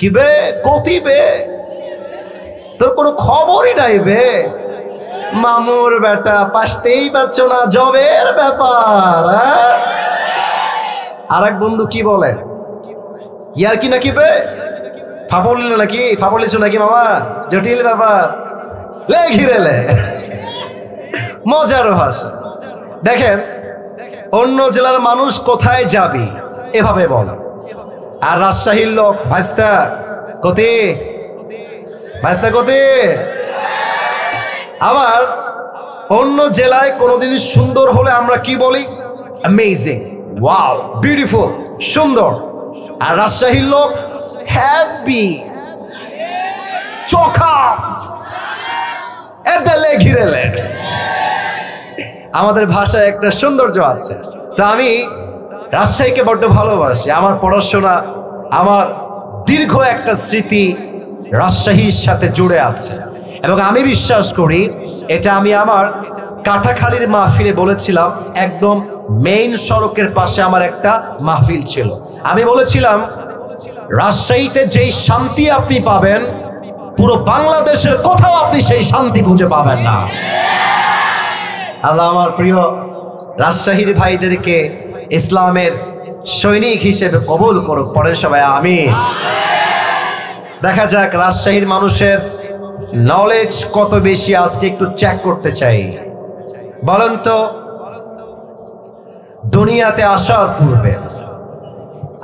কি বে কতি বে, তোর কোনো খবরই নাই বে, মামুর বেটা পাসতেই পারছ না, জবের ব্যাপার। আর এক বন্ধু কি বলে, কি আর কি নাকি বে, ফাফড় নাকি, ফাফড় লিচু নাকি মামা, জটিল ব্যাপার, লে ঘিরে লে। মজার ভাষা। দেখেন অন্য জেলার মানুষ কোথায় যাবি এভাবে বল, আর রাজশাহীর লোক ভাইস্তা কতি, ভাইস্তা কতি। আবার অন্য জেলায় কোনো জিনিস সুন্দর হলে আমরা কি বলি, অ্যামেজিং, ওয়াও, বিউটিফুল, সুন্দর। আর রাজশাহীর লোক হ্যাপি, চোখা, এদেলে ঘিরেলে। আমাদের ভাষায় একটা সৌন্দর্য আছে। তা আমি রাজশাহীকে বড্ড ভালোবাসি। আমার পড়াশোনা, আমার দীর্ঘ একটা স্মৃতি রাজশাহীর সাথে জুড়ে আছে, এবং আমি বিশ্বাস করি এটা আমি আমার কাটাখালীর মাহফিলে বলেছিলাম। একদম মেইন সড়কের পাশে আমার একটা মাহফিল ছিল। আমি বলেছিলাম রাজশাহীতে যেই শান্তি আপনি পাবেন পুরো বাংলাদেশের কোথাও আপনি সেই শান্তি খুঁজে পাবেন না। আল্লাহ আমার প্রিয় রাজশাহীর ভাইদেরকে ইসলামের সৈনিক হিসেবে কবুল করুক। পড়েন সবাই আমিন। দেখা যাক রাজশাহীর মানুষের নলেজ কত বেশি, আজকে একটু চেক করতে চাই। বলেন তো, দুনিয়াতে আসার পূর্বে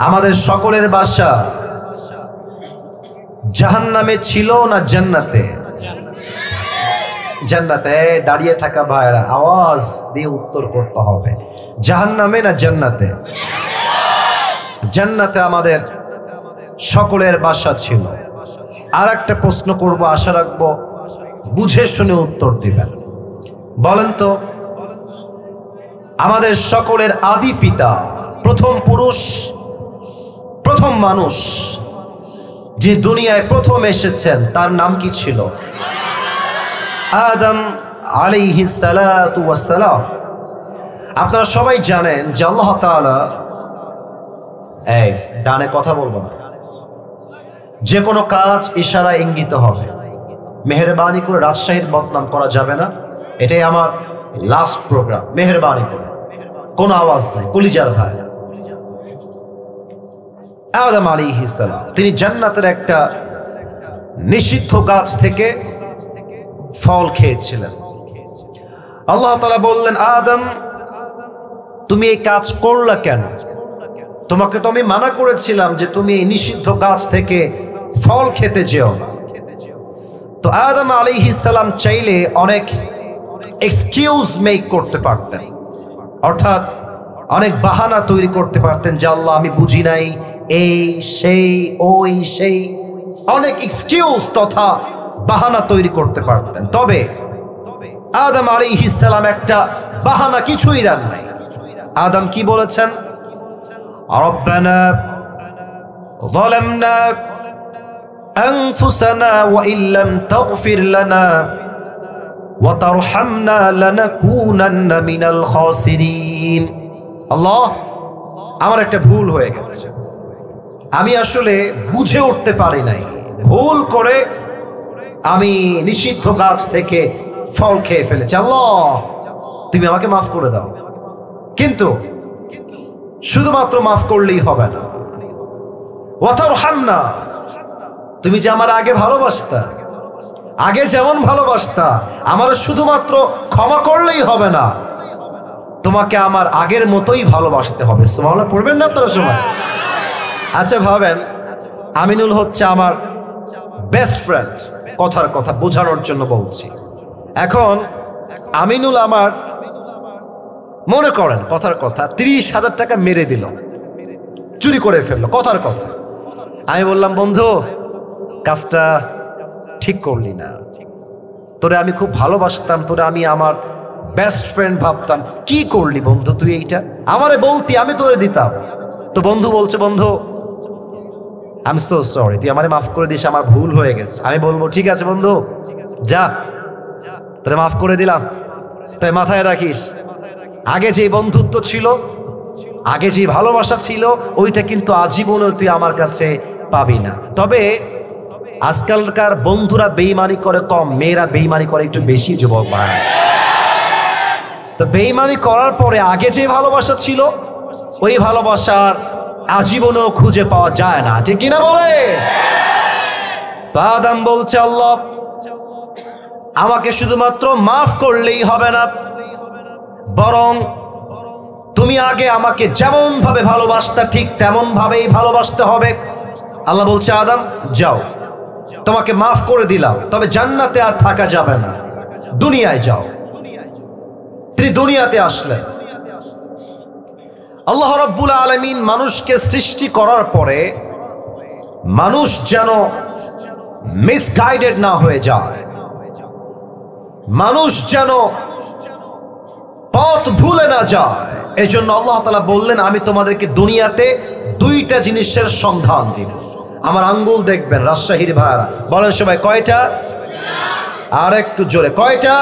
আমাদের সকলের বাসা জাহান্নামে ছিল না জান্নাতে? জান্নাতে। দাঁড়িয়ে থাকা ভাইরা আওয়াজ দিয়ে উত্তর করতে হবে, জাহান্নামে না জান্নাতে? জান্নাতে আমাদের সকলের বাসা ছিল। আর একটা প্রশ্ন করব, আশা রাখবো বুঝে শুনে উত্তর দিবেন। বলেন তো, আমাদের সকলের আদি পিতা, প্রথম পুরুষ, প্রথম মানুষ যে দুনিয়ায় প্রথম এসেছেন তার নাম কি ছিল? আদম আলাইহিস সালাতু ওয়াস সালাম। আপনারা সবাই জানেন যে আল্লাহ তাআলা, এই ডানে কথা বলবো না, যে কোনো কাজ ইশারা ইঙ্গিত হবে। মেহেরবানি করে রাজশাহীর বদনাম করা যাবে না, এটাই আমার লাস্ট প্রোগ্রাম। মেহেরবানি করে কোনো আওয়াজ নাই, কলিজার ভাই। আদম আলাইহিস সালাম তিনি জান্নাতের একটা নিষিদ্ধ গাছ থেকে ফল খেয়েছিলেন। আল্লাহ তাআলা বললেন, আদম তুমি এই কাজ করলা কেন? তোমাকে তো আমি মানা করেছিলাম যে তুমি এই নিষিদ্ধ গাছ থেকে ফল খেতে যেও না। তো আদম আলাইহিস সালাম চাইলে অনেক এক্সকিউজ মেক করতে পারতেন, অর্থাৎ অনেক বাহানা তৈরি করতে পারতেন যে আল্লাহ আমি বুঝি নাই, এই সেই ওই সেই, অনেক এক্সকিউজ তথা বাহানা তৈরি করতে পারতেন। তবে আদম আলাইহিস সালাম একটা বাহানা কিছুই দেন নাই। আদম কি বলেছেন? রব্বানা যালামনা আনফুসানা ওয়া ইল্লাম তাগফির লানা ওয়া তারহামনা লানাকুনান্না মিনাল খাসিরিন। আল্লাহ, আমার একটা ভুল হয়ে গেছে, আমি আসলে বুঝে উঠতে পারি নাই, ভুল করে আমি নিষিদ্ধ গাছ থেকে ফল খেয়ে ফেলেছি। আল্লাহ তুমি আমাকে মাফ করে দাও। কিন্তু শুধুমাত্র মাফ করলেই হবে না, ওয়া তারহামনা, তুমি যে আমার আগে ভালোবাসতা, আগে যেমন ভালোবাসতা, আমার শুধুমাত্র ক্ষমা করলেই হবে না, তোমাকে আমার আগের মতোই ভালোবাসতে হবে। সুবহানাল্লাহ পড়বেন না আপনারা সবাই? আচ্ছা ভাবেন, আমিনুল হচ্ছে আমার বেস্ট ফ্রেন্ড, কথার কথা বোঝানোর জন্য বলছি। এখন আমিনুল আমার, মনে করেন কথার কথা, 30,000 টাকা মেরে দিল, চুরি করে ফেললো, কথার কথা। আমি বললাম, বন্ধু কাজটা ঠিক করলি না, তোরে আমি খুব ভালোবাসতাম, তোরে আমি আমার বেস্ট ফ্রেন্ড ভাবতাম, কি করলি বন্ধু তুই এইটা? আমারে বলতি, আমি তোরে দিতাম। তো বন্ধু বলছে, বন্ধু আই এম সো সরি, তুই আমারে মাফ করে দিস, আমার ভুল হয়ে গেছে। আমি বলবো, ঠিক আছে বন্ধু, যা, তোরে মাফ করে দিলাম। তাই মাথায় রাখিস, আগে যে বন্ধুত্ব ছিল, আগে যে ভালোবাসা ছিল, ওইটা কিন্তু আজীবনে তুই আমার কাছে পাবি না। তবে আজকালকার বন্ধুরা বেঈমানি করে কম, মেয়েরা বেঈমানি করে একটু বেশি, যুবক ভাই। তো বেঈমানি করার পরে আগে যে ভালোবাসা ছিল ওই ভালোবাসার আজীবনও খুঁজে পাওয়া যায় না, ঠিক কিনা বলে? তো আদম বলছে, আল্লাহ আমাকে শুধুমাত্র মাফ করলেই হবে না, বরং তুমি আগে আমাকে যেমন ভাবে ভালোবাসতা ঠিক তেমন ভাবেই ভালোবাসতে হবে। আল্লাহ বলছে, আদম যাও, তোমাকে মাফ করে দিলাম, তবে জান্নাতে আর থাকা যাবে না, দুনিয়ায় যাও। তিনি দুনিয়াতে আসলেন। আল্লাহ রাব্বুল আলামিন মানুষকে সৃষ্টি করার পরে মানুষ যেন মিসগাইডেড না হয়ে যায়, মানুষ যেন পথ ভুলে না যায়, এজন্য আল্লাহ তাআলা বললেন, আমি তোমাদেরকে দুনিয়াতে দুইটা জিনিসের সন্ধান দিব। আমার আঙ্গুল দেখবেন রাজশাহীর ভাইরা, বলেন সবাই কয়টা? আর একটু জোরে, কয়টা?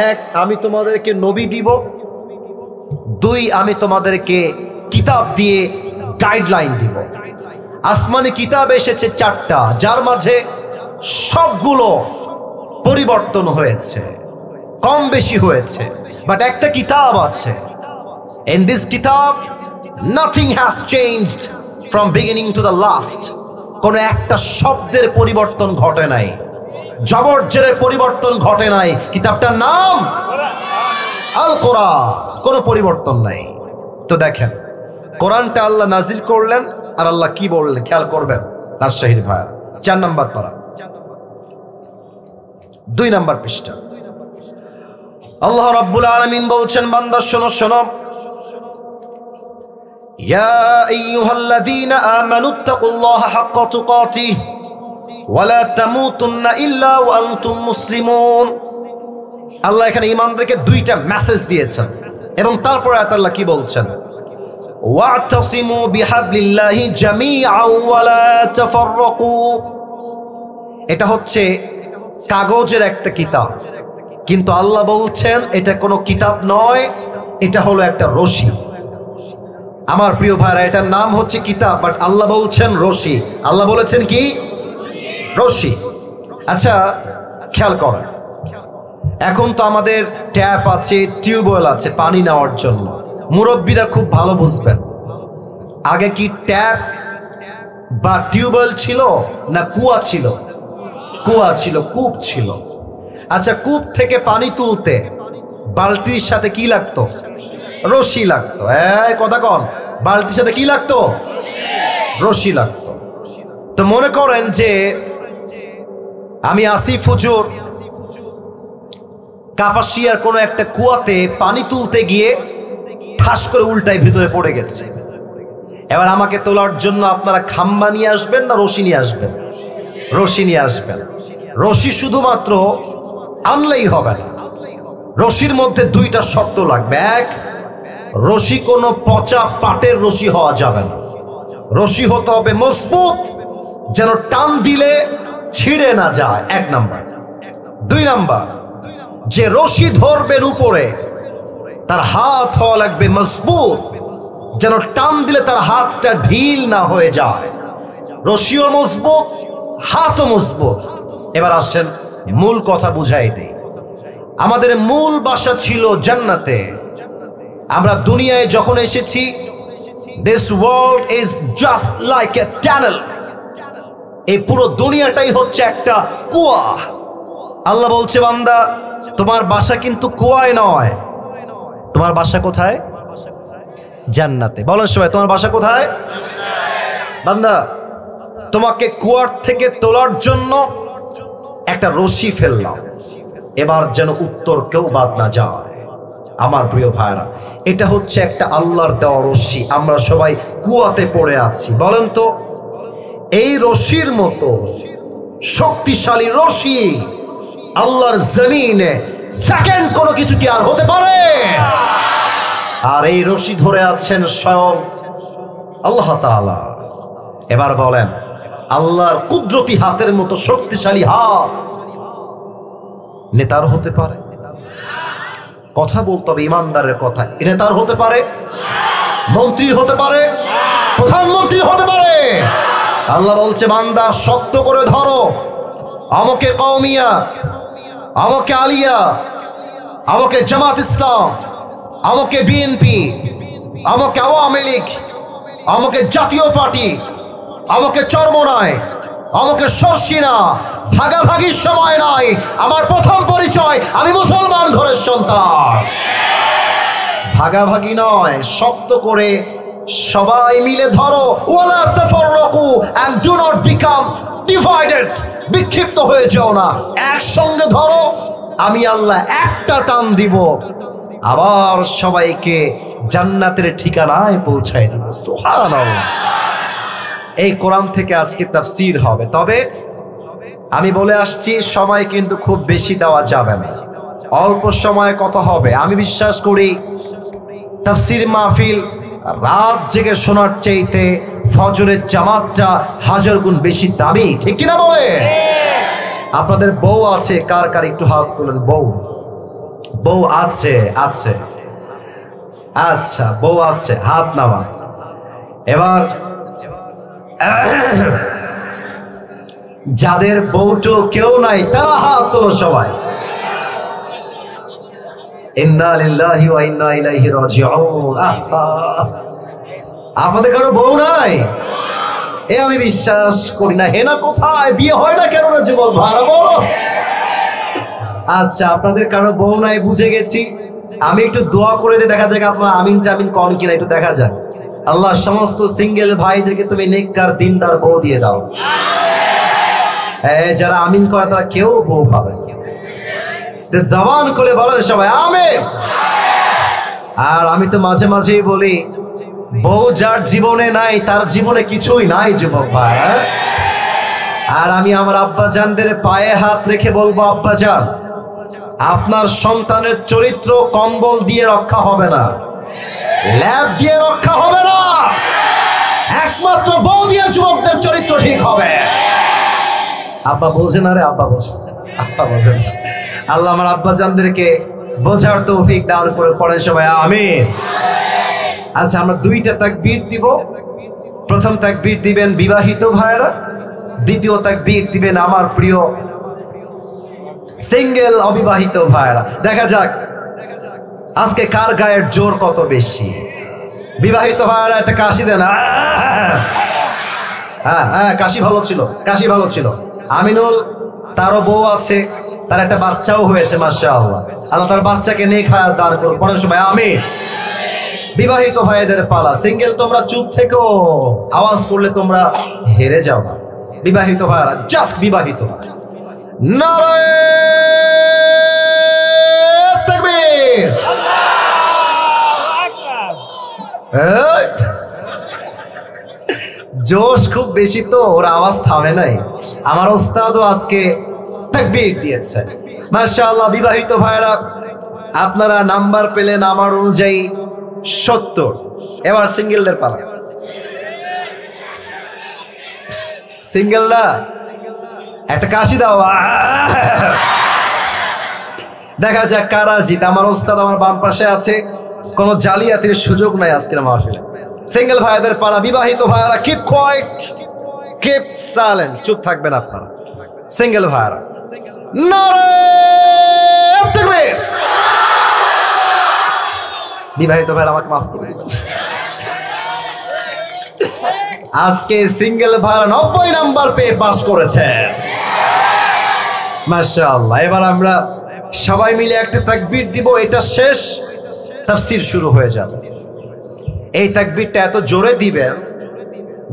এক, আমি তোমাদেরকে নবী দিব। দুই, আমি তোমাদেরকে কিতাব দিয়ে গাইডলাইন দিব। আসমানি কিতাব এসেছে 4টা, যার মাঝে সবগুলো পরিবর্তন হয়েছে, কম বেশি হয়েছে, বাট একটা কিতাব আছে। ইন দিস কিতাব nothing has changed from beginning to the last. কোনো একটা শব্দের পরিবর্তন ঘটে নাই, জবরজের পরিবর্তন ঘটে নাই। কিতাবটার নাম আল কোরআন, কোনো পরিবর্তন নাই। তো দেখেন, কোরআনটা আল্লাহ নাজিল করলেন, আর আল্লাহ কি বললেন খেয়াল করবেন রাজশাহীর ভাইয়া। 4 নম্বর পারা, 2 নম্বর পৃষ্ঠা। আল্লাহ রাব্বুল আলামিন বলছেন, বান্দা শোনো শোনো, ইয়া আইয়ুহাল্লাযীনা আমানুত্তাকুল্লাহা হাক্কা তুকাতিহি ওয়া লা তামুতুন্না ইল্লা ওয়া আনতুম মুসলিমুন। আল্লাহ এখানে ঈমানদারকে 2টা মেসেজ দিয়েছেন, এবং তারপরে আল্লাহ কি বলছেন? ওয়া'তাসিমু বিহাবলিল্লাহি জামিআন ওয়া লা তাফাররাকু। এটা হচ্ছে কাগজের একটা কিতাব, কিন্তু আল্লাহ বলছেন এটা কোনো কিতাব নয়, এটা হলো একটা রশি। আমার প্রিয় ভাইরা, এটার নাম হচ্ছে কিতাব, বাট আল্লাহ বলছেন রশি। আল্লাহ বলেছেন কি? রশি। আচ্ছা খেয়াল করেন, এখন তো আমাদের ট্যাপ আছে, টিউবওয়েল আছে পানি নেওয়ার জন্য। মুরব্বীরা খুব ভালো বুঝবেন, আগে কি ট্যাপ বা টিউবওয়েল ছিল না কুয়া ছিল? কুয়া ছিল, কূপ ছিল। আচ্ছা, কূপ থেকে পানি তুলতে বালতির সাথে কি লাগতো? রশি লাগতো। কথা কন, বালতির সাথে কি লাগতো? রশি লাগতো। তো মনে করেন যে আমি আসিফ হুজুর কাপাসিয়ার কোনো একটা কুয়াতে পানি তুলতে গিয়ে ঠাস করে উল্টায় ভিতরে পড়ে গেছে। এবার আমাকে তোলার জন্য আপনারা খাম্বা নিয়ে আসবেন না রশি নিয়ে আসবেন? রশি নিয়ে আসবেন। রশি শুধুমাত্র আনলেই হবে না, রশির মধ্যে 2টা শর্ত লাগবে। এক, রশি কোনো পচা পাটের রশি হওয়া যাবে না, রশি হতে হবে মজবুত, যেন টান দিলে ছিঁড়ে না যায়, 1 নাম্বার। 2 নাম্বার, যে রশি ধরবেন উপরে তার হাত হওয়া লাগবে মজবুত, যেন টান দিলে তার হাতটা ঢিল না হয়ে যায়। রশিও মজবুত, হাতও মজবুত। এবার আসেন মূল কথা বুঝাই দেই। আমাদের মূল বাসা ছিল জান্নাতে। আমরা দুনিয়ায় যখন এসেছি, this world is just like a tunnel. এই পুরো দুনিয়াটাই হচ্ছে একটা কুয়া। আল্লাহ বলছে, বান্দা তোমার বাসা কিন্তু কুয়ায় নয়, তোমার বাসা কোথায়? জান্নাতে। বলো সবাই, তোমার বাসা কোথায়? বান্দা, তোমাকে কুয়ার থেকে তোলার জন্য একটা রশি ফেললাম, এবার যেন উত্তর কেউ বাদ না যায়। আমার প্রিয় ভাইরা, এটা হচ্ছে একটা আল্লাহর দেওয়া রশি। আমরা সবাই কুয়াতে পড়ে আছি। বলেন তো, এই রশির মতো শক্তিশালী রশি আল্লাহর জমিনে সেকেন্ড কোনো কিছু কি আর হতে পারে? আর এই রশি ধরে আছেন স্বয়ং আল্লাহ তাআলা। এবার বলেন, আল্লাহর কুদরতি হাতের মতো শক্তিশালী হাত নেতার হতে পারে? কথা বলতে হবে ইমানদারের কথা। নেতার হতে পারে, মন্ত্রী হতে পারে, প্রধানমন্ত্রী হতে পারে, আল্লাহ বলছে বান্দা শক্ত করে ধরো, আমাকে কওমিয়া, আমাকে আলিয়া, আমাকে জামাত ইসলাম, আমাকে বিএনপি, আমাকে আওয়ামী লীগ, আমাকে জাতীয় পার্টি, আমাকে চরমনায়, আমাকে সরসিনা, ভাগাভাগির সময় নাই। আমার প্রথম পরিচয়, আমি মুসলমান ঘরের সন্তান। ভাগাভাগি নয়, শক্ত করে সবাই মিলে ধরো। ওয়ালা তাফাররাকু and do not become divided. বিক্ষিপ্ত হয়ে যাও না, একসঙ্গে ধরো। আমি আল্লাহ একটা টান দিব, আবার সবাইকে জান্নাতের ঠিকানায় পৌঁছায় দিব। সুবহানাল্লাহ। এই কোরআন থেকে আজকে তাফসীর হবে, তবে আমি বলে আসছি সময় কিন্তু খুব বেশি দেওয়া যাবে না, অল্প সময়ে কত হবে। আমি বিশ্বাস করি তাফসীর মাহফিল রাত জেগে শোনার চাইতে ফজরের জামাতটা হাজার গুণ বেশি দামি, ঠিক কিনা বলে? আপনাদের বউ আছে কার কার একটু হাত তুলেন। বউ, বউ আছে? আছে, আচ্ছা বউ আছে, হাত নামা। এবার যাদের বউটো কেউ নাই তারা হাত তোলো সবাই। ইন্না লিল্লাহি ওয়া ইন্না ইলাইহি রাজিউন। আপনাদের কারো বউ নাই? এ আমি বিশ্বাস করি না। হেনা কোথায়? বিয়ে হয় না কেন? জীবন ভাড়া বলো। আচ্ছা, আপনাদের কারো বউ নাই বুঝে গেছি। আমি একটু দোয়া করে দিয়ে দেখা যাক আপনারা আমিন টামিন কন কিনা, একটু দেখা যাক। আল্লাহ সমস্ত সিঙ্গেল ভাইদেরকে তুমি নেককার দিনদার বউ দিয়ে দাও। যারা আমিন করে তারা কেউ বউ পাবে। জবান করে বলেন সবাই আমিন। আর আমি তো মাঝে মাঝেই বলি, বউ যার জীবনে নাই তার জীবনে কিছুই নাই যুবক ভাই। আর আমি আমার আব্বা জানদের পায়ে হাত রেখে বলবো, আব্বা জান আপনার সন্তানের চরিত্র কম্বল দিয়ে রক্ষা হবে না, ল্যাব দিয়ে রক্ষা হবে না, একমাত্র বউ দিয়ে যুবকদের চরিত্র ঠিক হবে। আব্বা বোঝেন? আরে আব্বা বোঝেন, আব্বা বোঝেন। আল্লাহ আমার আব্বা জানদেরকে বোঝার তৌফিক দান করে পড়েন সবাই আমিন। আচ্ছা, আমরা দুইটা তাকবীর দিব। প্রথম তাকবীর দিবেন বিবাহিত ভাইরা, দ্বিতীয় তাকবীর দিবেন আমার প্রিয় সিঙ্গেল অবিবাহিত ভাইরা। দেখা যাক আজকে কার গায়ের জোর কত বেশি। বিবাহিত ভাইরা একটা কাশি দেন। হ্যাঁ হ্যাঁ, কাশি ভালো ছিল, কাশি ভালো ছিল। আমিনুল তারও বউ আছে, তার একটা বাচ্চাও হয়েছে মাশাআল্লাহ। আল্লাহ তার বাচ্চাকে নেক হায়াত দান করুন। পরের সময় আমিন। বিবাহিত ভাইদের পালা। সিঙ্গেল তোমরা চুপ থেকো, আওয়াজ করলে তোমরা হেরে যাও না। বিবাহিত ভাইরা জাস্ট বিবাহিত। নারায়ে তাকবীর। জোশ খুব বেশি তো ওর আওয়াজ থামে নাই। আমার ওস্তাদও আজকে তাকবীর দিয়েছে মাশাআল্লাহ। বিবাহিত ভাইরা আপনারা নাম্বার পেলেন আমার অনুযায়ী 70। এবার সিঙ্গেলদের পালা। সিঙ্গেলরা একটা কাশি দাও। দেখা যাক কারা জিত। আমার ওস্তাদ আমার বাম পাশে আছে, কোনো জালিয়াতির সুযোগ নাই আজকের মাহফিলে। সিঙ্গেল ভাইদের পালা। বিবাহিত ভাইরা কিপ কোয়াইট, কিপ সাইলেন্ট, চুপ থাকবেন আপনারা। সিঙ্গেল ভাইরা নারায়ে তাকবীর। বিবাহিত ভাইরা আমাকে মাফ করে দিবেন। আজকে সিঙ্গেল ভাইরা 90 নাম্বার পেয়ে পাস করেছে মাশাআল্লাহ। এবার আমরা সবাই মিলে একটা তাকবীর দিব, এটা শেষ, তাফসীর শুরু হয়ে যাবে। এই তাকবীরটা এত জোরে দিবেন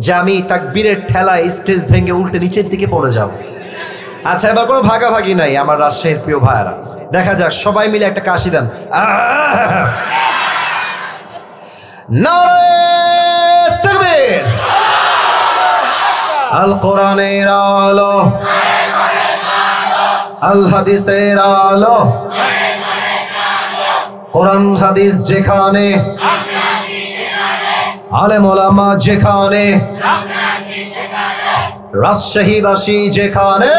যে আমি তাকবীরের ঠেলায় স্টেজ ভেঙে উল্টে নিচের দিকে পড়ে যাব। আচ্ছা, এবার কোনো ভাগাভাগি নাই আমার রাজশাহীর প্রিয় ভাইরা। দেখা যাক সবাই মিলে একটা কাশি দেন। নারায়ে তাকবীর। আল কোরআনের আলো, আল হাদিসের আলো, কোরআন হাদিস যেখানে, আলেম ওলামা যেখানে, রাজশাহীবাসী যেখানে,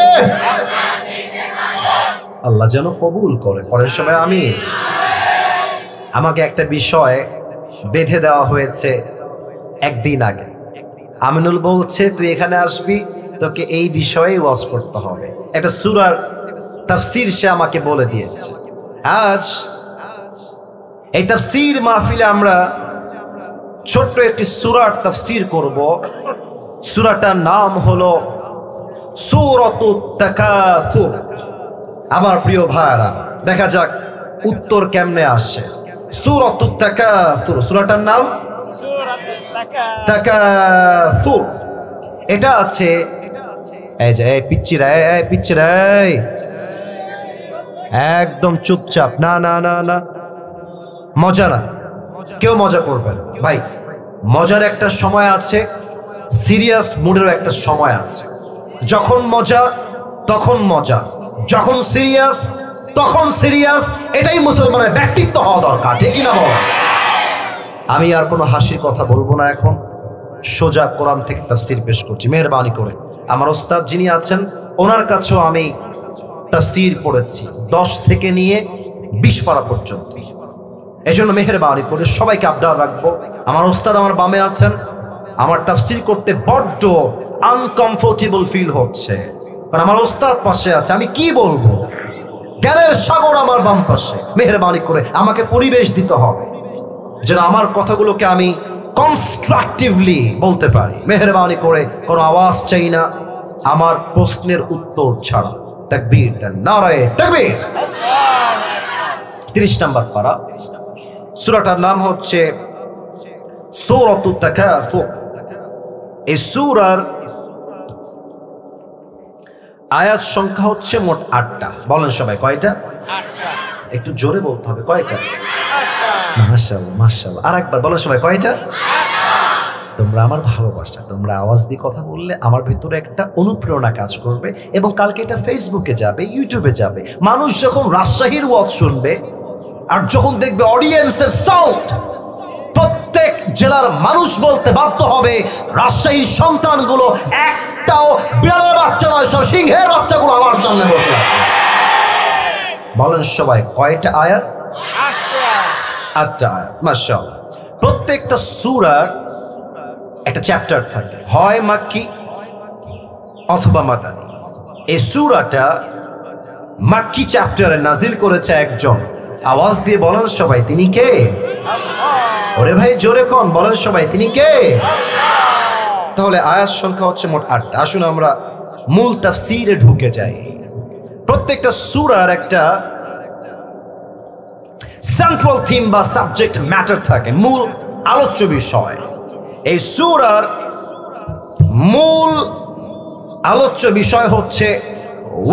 আল্লাহ যেন কবুল করে। পরের সময় আমি আমাকে একটা বিষয় বেঁধে দেওয়া হয়েছে একদিন আগে। আমিনুল বলছে তুই এখানে আসবি, তোকে এই বিষয়ে ওয়াজ করতে হবে। একটা সূরার তাফসীর সে আমাকে বলে দিয়েছে। আজ এই তাফসীর মাহফিলে আমরা ছোট্ট একটি সূরার তাফসীর করব। সূরাটার নাম হলো সূরাতুত তাকাসুর। আমার প্রিয় ভাইরা, দেখা যাক উত্তর কেমনে আসে। সূরাতুত তাকাসুর, সূরাটার নাম তাকাসুর। এটা আছে এই যে এই পিচ্চিরা, এই পিচ্চিরা, একদম চুপচাপ। না না না না, মজা না, কেউ মজা করবেন ভাই। মজার একটা সময় আছে, সিরিয়াস মুডেরও একটা সময় আছে। যখন মজা তখন মজা, যখন সিরিয়াস তখন সিরিয়াস। এটাই মুসলমানের ব্যক্তিত্ব হওয়া দরকার, ঠিক না বল? আমি আর কোনো হাসির কথা বলবো না, এখন সোজা কোরআন থেকে তাফসীর পেশ করছি। মেহেরবানি করে আমার ওস্তাদ যিনি আছেন ওনার কাছেও আমি তাফসীর পড়েছি 10 থেকে নিয়ে 20 পারা পর্যন্ত। এই জন্য মেহেরবানি করে সবাইকে আবদার রাখবো, আমার ওস্তাদ আমার বামে আছেন, আমার তাফসীর করতে বড্ড আনকমফোর্টেবল ফিল হচ্ছে, কারণ আমার ওস্তাদ পাশে আছে। আমি কি বলবো, জ্ঞানের সাগর আমার বাম পাশে। মেহেরবানি করে আমাকে পরিবেশ দিতে হবে যেন আমার কথাগুলোকে আমি কনস্ট্রাকটিভলি বলতে পারি। মেহেরবানি করে কোনো আওয়াজ চাই না, আমার প্রশ্নের উত্তর ছাড়া। তাকবীর দেন, নারায়ে তাকবীর। 30 নম্বর পারা, সূরাটার নাম হচ্ছে সূরাতুত তাকাসুর। এই সূরার আয়াত সংখ্যা হচ্ছে মোট 8টা। বলেন সবাই কয়টা? 8টা। একটু জোরে বলতে হবে, কয়টা? 8টা। মাশাআল্লাহ মাশাআল্লাহ। আরেকবার বলেন সবাই, কয়টা? 8টা। তোমরা আমার ভালোবাসা, তোমরা আওয়াজ দিয়ে কথা বললে আমার ভিতরে একটা অনুপ্রেরণা কাজ করবে, এবং কালকে এটা ফেসবুকে যাবে, ইউটিউবে যাবে। মানুষ যখন রাজশাহীর ওয়াজ শুনবে আর যখন দেখবে অডিয়েন্সের সাউন্ড, প্রত্যেক জেলার মানুষ বলতে বাধ্য হবে রাজশাহীর সন্তানগুলো একটাও বিড়ালের বাচ্চা নয়, সব সিংহের বাচ্চাগুলো আমার সামনে বসে আছে। বলেন সবাই কয়টা আয়াত? 8টা আয়াত। মাশাআল্লাহ। প্রত্যেকটা সূরার একটা চ্যাপ্টার থাকে, হয় মাক্কি অথবা মাদানী। এই সূরাটা মাক্কি চ্যাপ্টারে নাজিল করেছে একজন। আওয়াজ দিয়ে বলেন সবাই, তিনি কে? ওরে ভাই জোরে কোন, বলেন সবাই, তিনি কে? তাহলে আয়াত সংখ্যা হচ্ছে মোট 8টা। আসুন আমরা মূল তাফসীরে ঢুকে যাই। প্রত্যেকটা সূরার একটা সেন্ট্রাল থিম বা সাবজেক্ট ম্যাটার থাকে, মূল আলোচ্য বিষয়। এই সূরার মূল আলোচ্য বিষয় হচ্ছে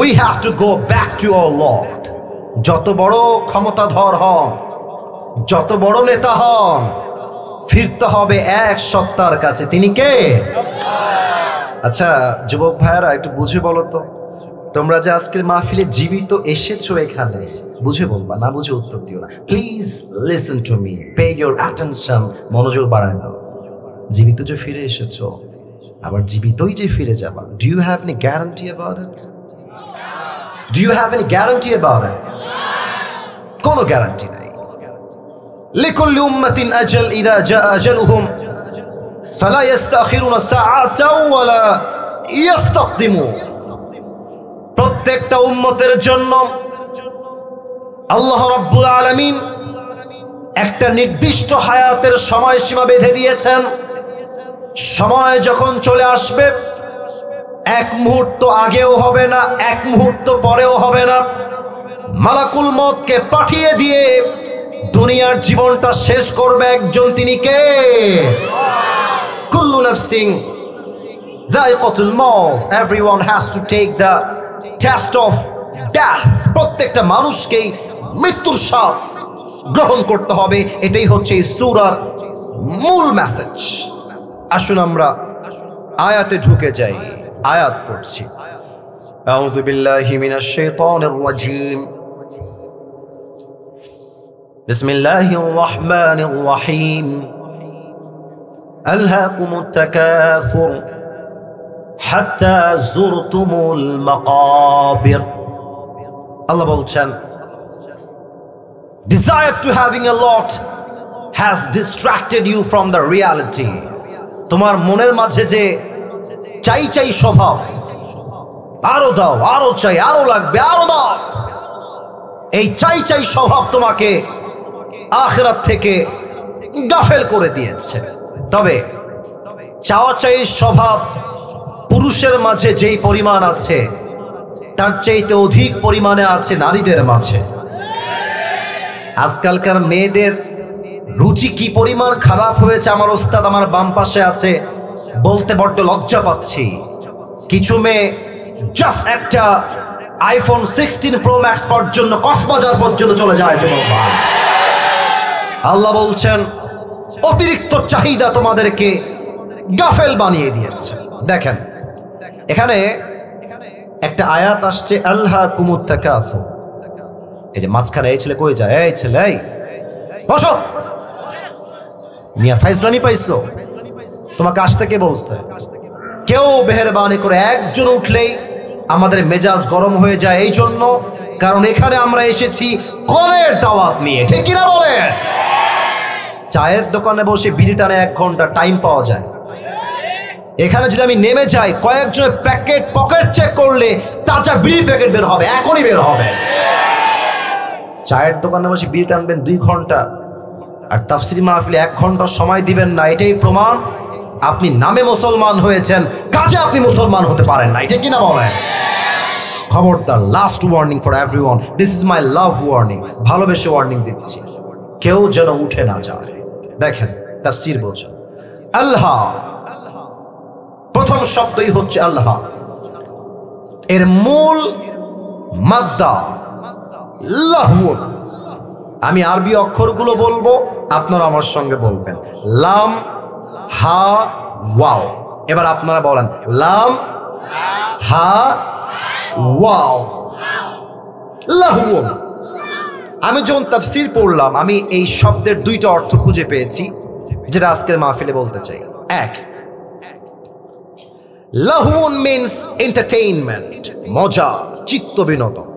we have to go back to our Lord. যত বড় ক্ষমতাধর হন, যত বড় নেতা হন, ফিরতে হবে এক সত্তার কাছে। তিনি কে? আচ্ছা যুবক ভাইয়ারা, একটু বুঝে বলো তো, তোমরা যে আজকের মাহফিলে জীবিত এসেছো এখানে, বুঝে বলবা, না বুঝে উত্তর দিও না। Please listen to me, pay your attention, মনোযোগ বাড়ায় দাও। জীবিত যে ফিরে এসেছো, আবার জীবিতই যে ফিরে যাবা, do you have any guarantee about it? Do you have any guarantee about it? কোনো গ্যারান্টি নাই। লিকুল্লি উম্মাতিন আজাল, ইযা জাআ আজালুহুম ফালা ইস্তাখিরুনা সাআতাও ওয়ালা ইস্তাকদিমুন। প্রত্যেকটা উম্মতের জন্য আল্লাহ রাব্বুল আলামিন একটা নির্দিষ্ট হায়াতের সময়সীমা বেঁধে দিয়েছেন। সময় যখন চলে আসবে, এক মুহূর্ত আগেও হবে না, এক মুহূর্ত পরেও হবে না। মালাকুল মউতকে পাঠিয়ে দিয়ে দুনিয়ার জীবনটা শেষ করবে একজন, তিনি কে? কুল্লু নাফসিন যায়িকাতুল মাউত, everyone has to take the test of death. প্রত্যেকটা মানুষকেই মৃত্যুর স্বাদ গ্রহণ করতে হবে। এটাই হচ্ছে এই সূরার মূল মেসেজ। আসুন আমরা আয়াতে ঢুকে যাই। আয়াত পড়ছি। আউযু বিল্লাহি মিনাশ শাইতানির রাজীম। বিসমিল্লাহির রহমানির রহিম। আলহাকুমুত তাকাসুর হাত্তা যুরতুমুল মাকাবির। আল্লাহ বলছেন, desire to having a lot has distracted you from the reality. তোমার মনের মাঝে যে চাই চাই স্বভাব, আরো দাও, আরো চাই, আরো লাগবে, আরো দাও, এই চাই চাই স্বভাব তোমাকে আখিরাত থেকে গাফেল করে দিয়েছে। তবে চাওয়া চাই স্বভাব পুরুষের মাঝে যেই পরিমাণ আছে তার চাইতে অধিক পরিমাণে আছে নারীদের মাঝে। আজকালকার মেয়েদের রুচি কি পরিমাণ খারাপ হয়েছে আমার ওস্তাদ আমার বাম পাশে আছে, বলতে বড্ড লজ্জা পাচ্ছি। কিছু মেয়ে জাস্ট একটা আইফোন 16 প্রো ম্যাক্স পর্যন্ত কক্সবাজার পর্যন্ত চলে যায় যুবক ভাই। আল্লাহ বলছেন অতিরিক্ত চাহিদা তোমাদেরকে গাফেল বানিয়ে দিয়েছে। দেখেন এখানে একটা আয়াত আসছে আলহাকুমুত তাকাসুর। এই যে মাঝখানে এই ছেলে কই যায়, এই ছেলে এই বসো, মিয়া ফাইজলামি পাইছো, তোমাকে আসতে কে বলছে? কেউ মেহেরবানি করে একজন উঠলেই আমাদের মেজাজ গরম হয়ে যায়। এই জন্য কারণ এখানে আমরা এসেছি কলের দাওয়াত নিয়ে, ঠিক কিনা বলেন? চায়ের দোকানে বসে বিড়ি টানে 1 ঘন্টা টাইম পাওয়া যায়। এখানে যদি আমি নেমে যাই কয়েকজনের প্যাকেট পকেট চেক করলে তাজা বিড়ি প্যাকেট বের হবে, এখনই বের হবে। চায়ের দোকানে বসে বিড়ি টানবেন 2 ঘন্টা আর তাফসির মাহফিলে 1 ঘন্টা সময় দিবেন না, এটাই প্রমাণ আপনি নামে মুসলমান হয়েছেন, কাজে আপনি মুসলমান হতে পারেন না, এটা কিনা বলেন? খবরদার, last warning for everyone, this is my love warning, ভালোবেসে ওয়ার্নিং দিচ্ছি, কেউ যেন উঠে না যায়। দেখেন তাফসীর বলছেন আল্লাহ, প্রথম শব্দই হচ্ছে আল্লাহ, এর মূল মাদ্দা লাহুন। আমি আরবি অক্ষরগুলো বলবো, আপনারা আমার সঙ্গে বলবেন। লাম, হা, ওয়াও। এবার আপনারা বলেন লাম, হা, ওয়াও, লাহুন। আমি যখন তাফসীর পড়লাম আমি এই শব্দের 2টা অর্থ খুঁজে পেয়েছি যেটা আজকের মাহফিলে বলতে চাই। এক, লাহুন মিন্স এন্টারটেইনমেন্ট, মজা, চিত্ত বিনোদন।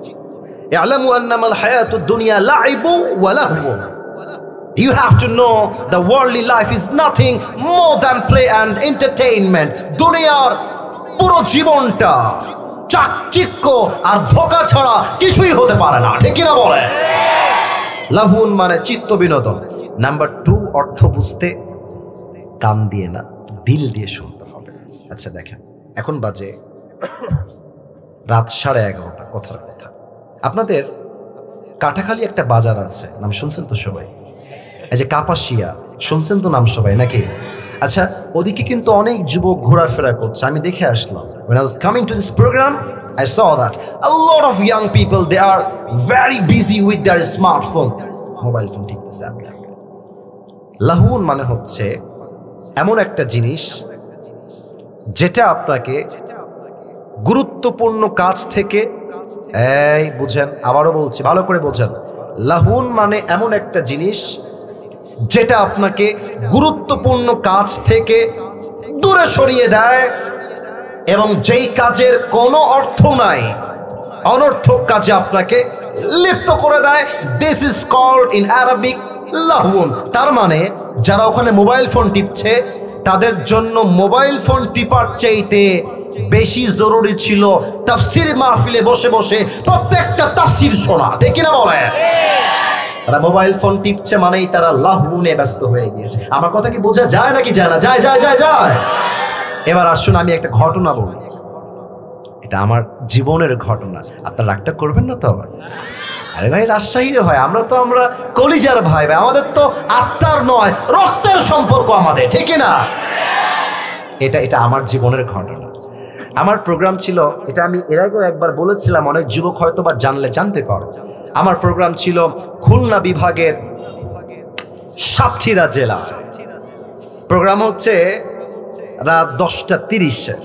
ইয়ালামু আন্নামাল হায়াতুদ দুনিয়া লাইবু ওয়া লাহওয়ুন। You have to know the worldly life is nothing more than play and entertainment. দুনিয়ার পুরো জীবনটা চাকচিক্য আর ধোঁকা ছাড়া কিছুই হতে পারে না, ঠিক কিনা বলে? লাহুন মানে চিত্ত বিনোদন। নাম্বার 2, অর্থ বুঝতে কান দিয়ে না দিল দিয়ে শুনতে হবে। আচ্ছা দেখেন, এখন বাজে রাত 11:30, কথার কথা। আপনাদের কাটাখালী একটা বাজার আছে, নাম শুনছেন তো সবাই? এই যে কাপাসিয়া, শুনছেন তো নাম সবাই নাকি? আচ্ছা, ওদিকে কিন্তু অনেক যুবক ঘোরাফেরা করছে, আমি দেখে আসলাম। When I was coming to this program, I saw that a lot of young people, they are very busy with their smartphone, mobile phone টিপতেছে। লাহুন মানে হচ্ছে এমন একটা জিনিস যেটা আপনাকে গুরুত্বপূর্ণ কাজ থেকে, এই বুঝেন, আবারও বলছি ভালো করে বোঝেন, লাহুন মানে এমন একটা জিনিস যেটা আপনাকে গুরুত্বপূর্ণ কাজ থেকে দূরে সরিয়ে দেয় এবং যেই কাজের কোনো অর্থ নাই, অনর্থক কাজে আপনাকে লিপ্ত করে দেয়। This is called in Arabic লাহুন। তার মানে যারা ওখানে মোবাইল ফোন টিপছে তাদের জন্য মোবাইল ফোন টিপার চাইতে বেশি জরুরি ছিল তাফসীর মাহফিলে বসে বসে প্রত্যেকটা তাফসীর শোনা, ঠিক কিনা বলে? তারা মোবাইল ফোন টিপছে মানেই তারা লাহুনে ব্যস্ত হয়ে গিয়েছে। আমার কথা কি বোঝা যায় নাকি যায় না? যায় যায় যায় যায়। এবার আসুন আমি একটা ঘটনা বলি, এটা আমার জীবনের ঘটনা, আপনার রাগটা করবেন না তো আবার? আরে ভাই, রাজশাহীর হয়, আমরা কলিজার ভাই ভাই, আমাদের তো আত্মার নয় রক্তের সম্পর্ক আমাদের, ঠিক না? এটা আমার জীবনের ঘটনা। আমার প্রোগ্রাম ছিল, এটা আমি এর আগেও একবার বলেছিলাম, অনেক যুবক হয়তো বা জানতে পারো। আমার প্রোগ্রাম ছিল খুলনা বিভাগের সাতক্ষীরা জেলা। প্রোগ্রাম হচ্ছে রাত 10:30,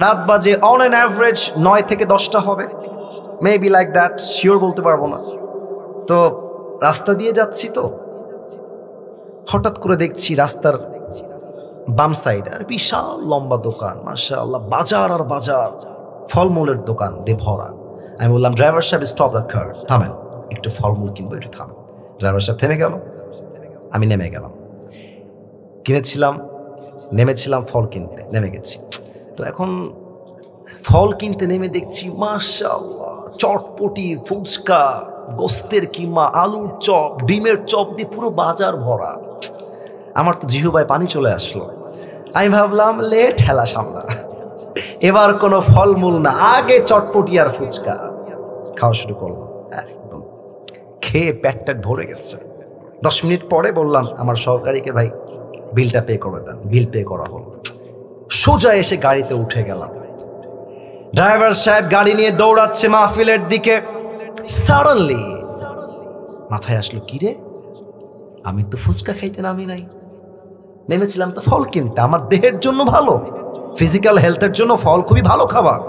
রাত বাজে অন অ্যান অ্যাভারেজ 9 থেকে 10টা হবে, মেবি লাইক দ্যাট, শিওর বলতে পারবো না। তো রাস্তা দিয়ে যাচ্ছি, তো হঠাৎ করে দেখছি রাস্তার বাম সাইডে আর বিশাল লম্বা দোকান, মাশাআল্লাহ, বাজার আর বাজার, ফলমূলের দোকান দিয়ে ভরা। আমি বললাম, ড্রাইভার সাহেব স্টপ দ্য কার, থামেন, একটু ফলমূল কিনবো, একটু থামেন। ড্রাইভার সাহেব থেমে গেল, আমি নেমে গেলাম। কিনেছিলাম নেমেছিলাম ফল কিনতে, নেমে গেছি। তো এখন ফল কিনতে নেমে দেখছি মাশাআল্লাহ চটপটি, ফুচকা, গোস্তের কিমা, আলুর চপ, ডিমের চপ দিয়ে পুরো বাজার ভরা। আমার তো জিহ্বায় পানি চলে আসলো। আমি ভাবলাম ঠেলা সামলা, এবার কোনো ফলমূল না, আগে চটপটি আর ফুচকা খাওয়া শুরু করলাম। একদম খেয়ে পেটটা ভরে গেছে। 10 মিনিট পরে বললাম আমার সহকারীকে, ভাই বিলটা পে করে দেন। বিল পে করা হলো। সোজা এসে গাড়িতে উঠে গেলাম। ড্রাইভার সাহেব গাড়ি নিয়ে দৌড়াচ্ছে মাহফিলের দিকে। সাডেনলি মাথায় আসলো, কি রে, আমি তো ফুচকা খাইতে নামি নাই, নেমেছিলাম তো ফল কিনতে। আমার দেহের জন্য ভালো, ফিজিক্যাল হেলথের জন্য ফল খুবই ভালো খাবার,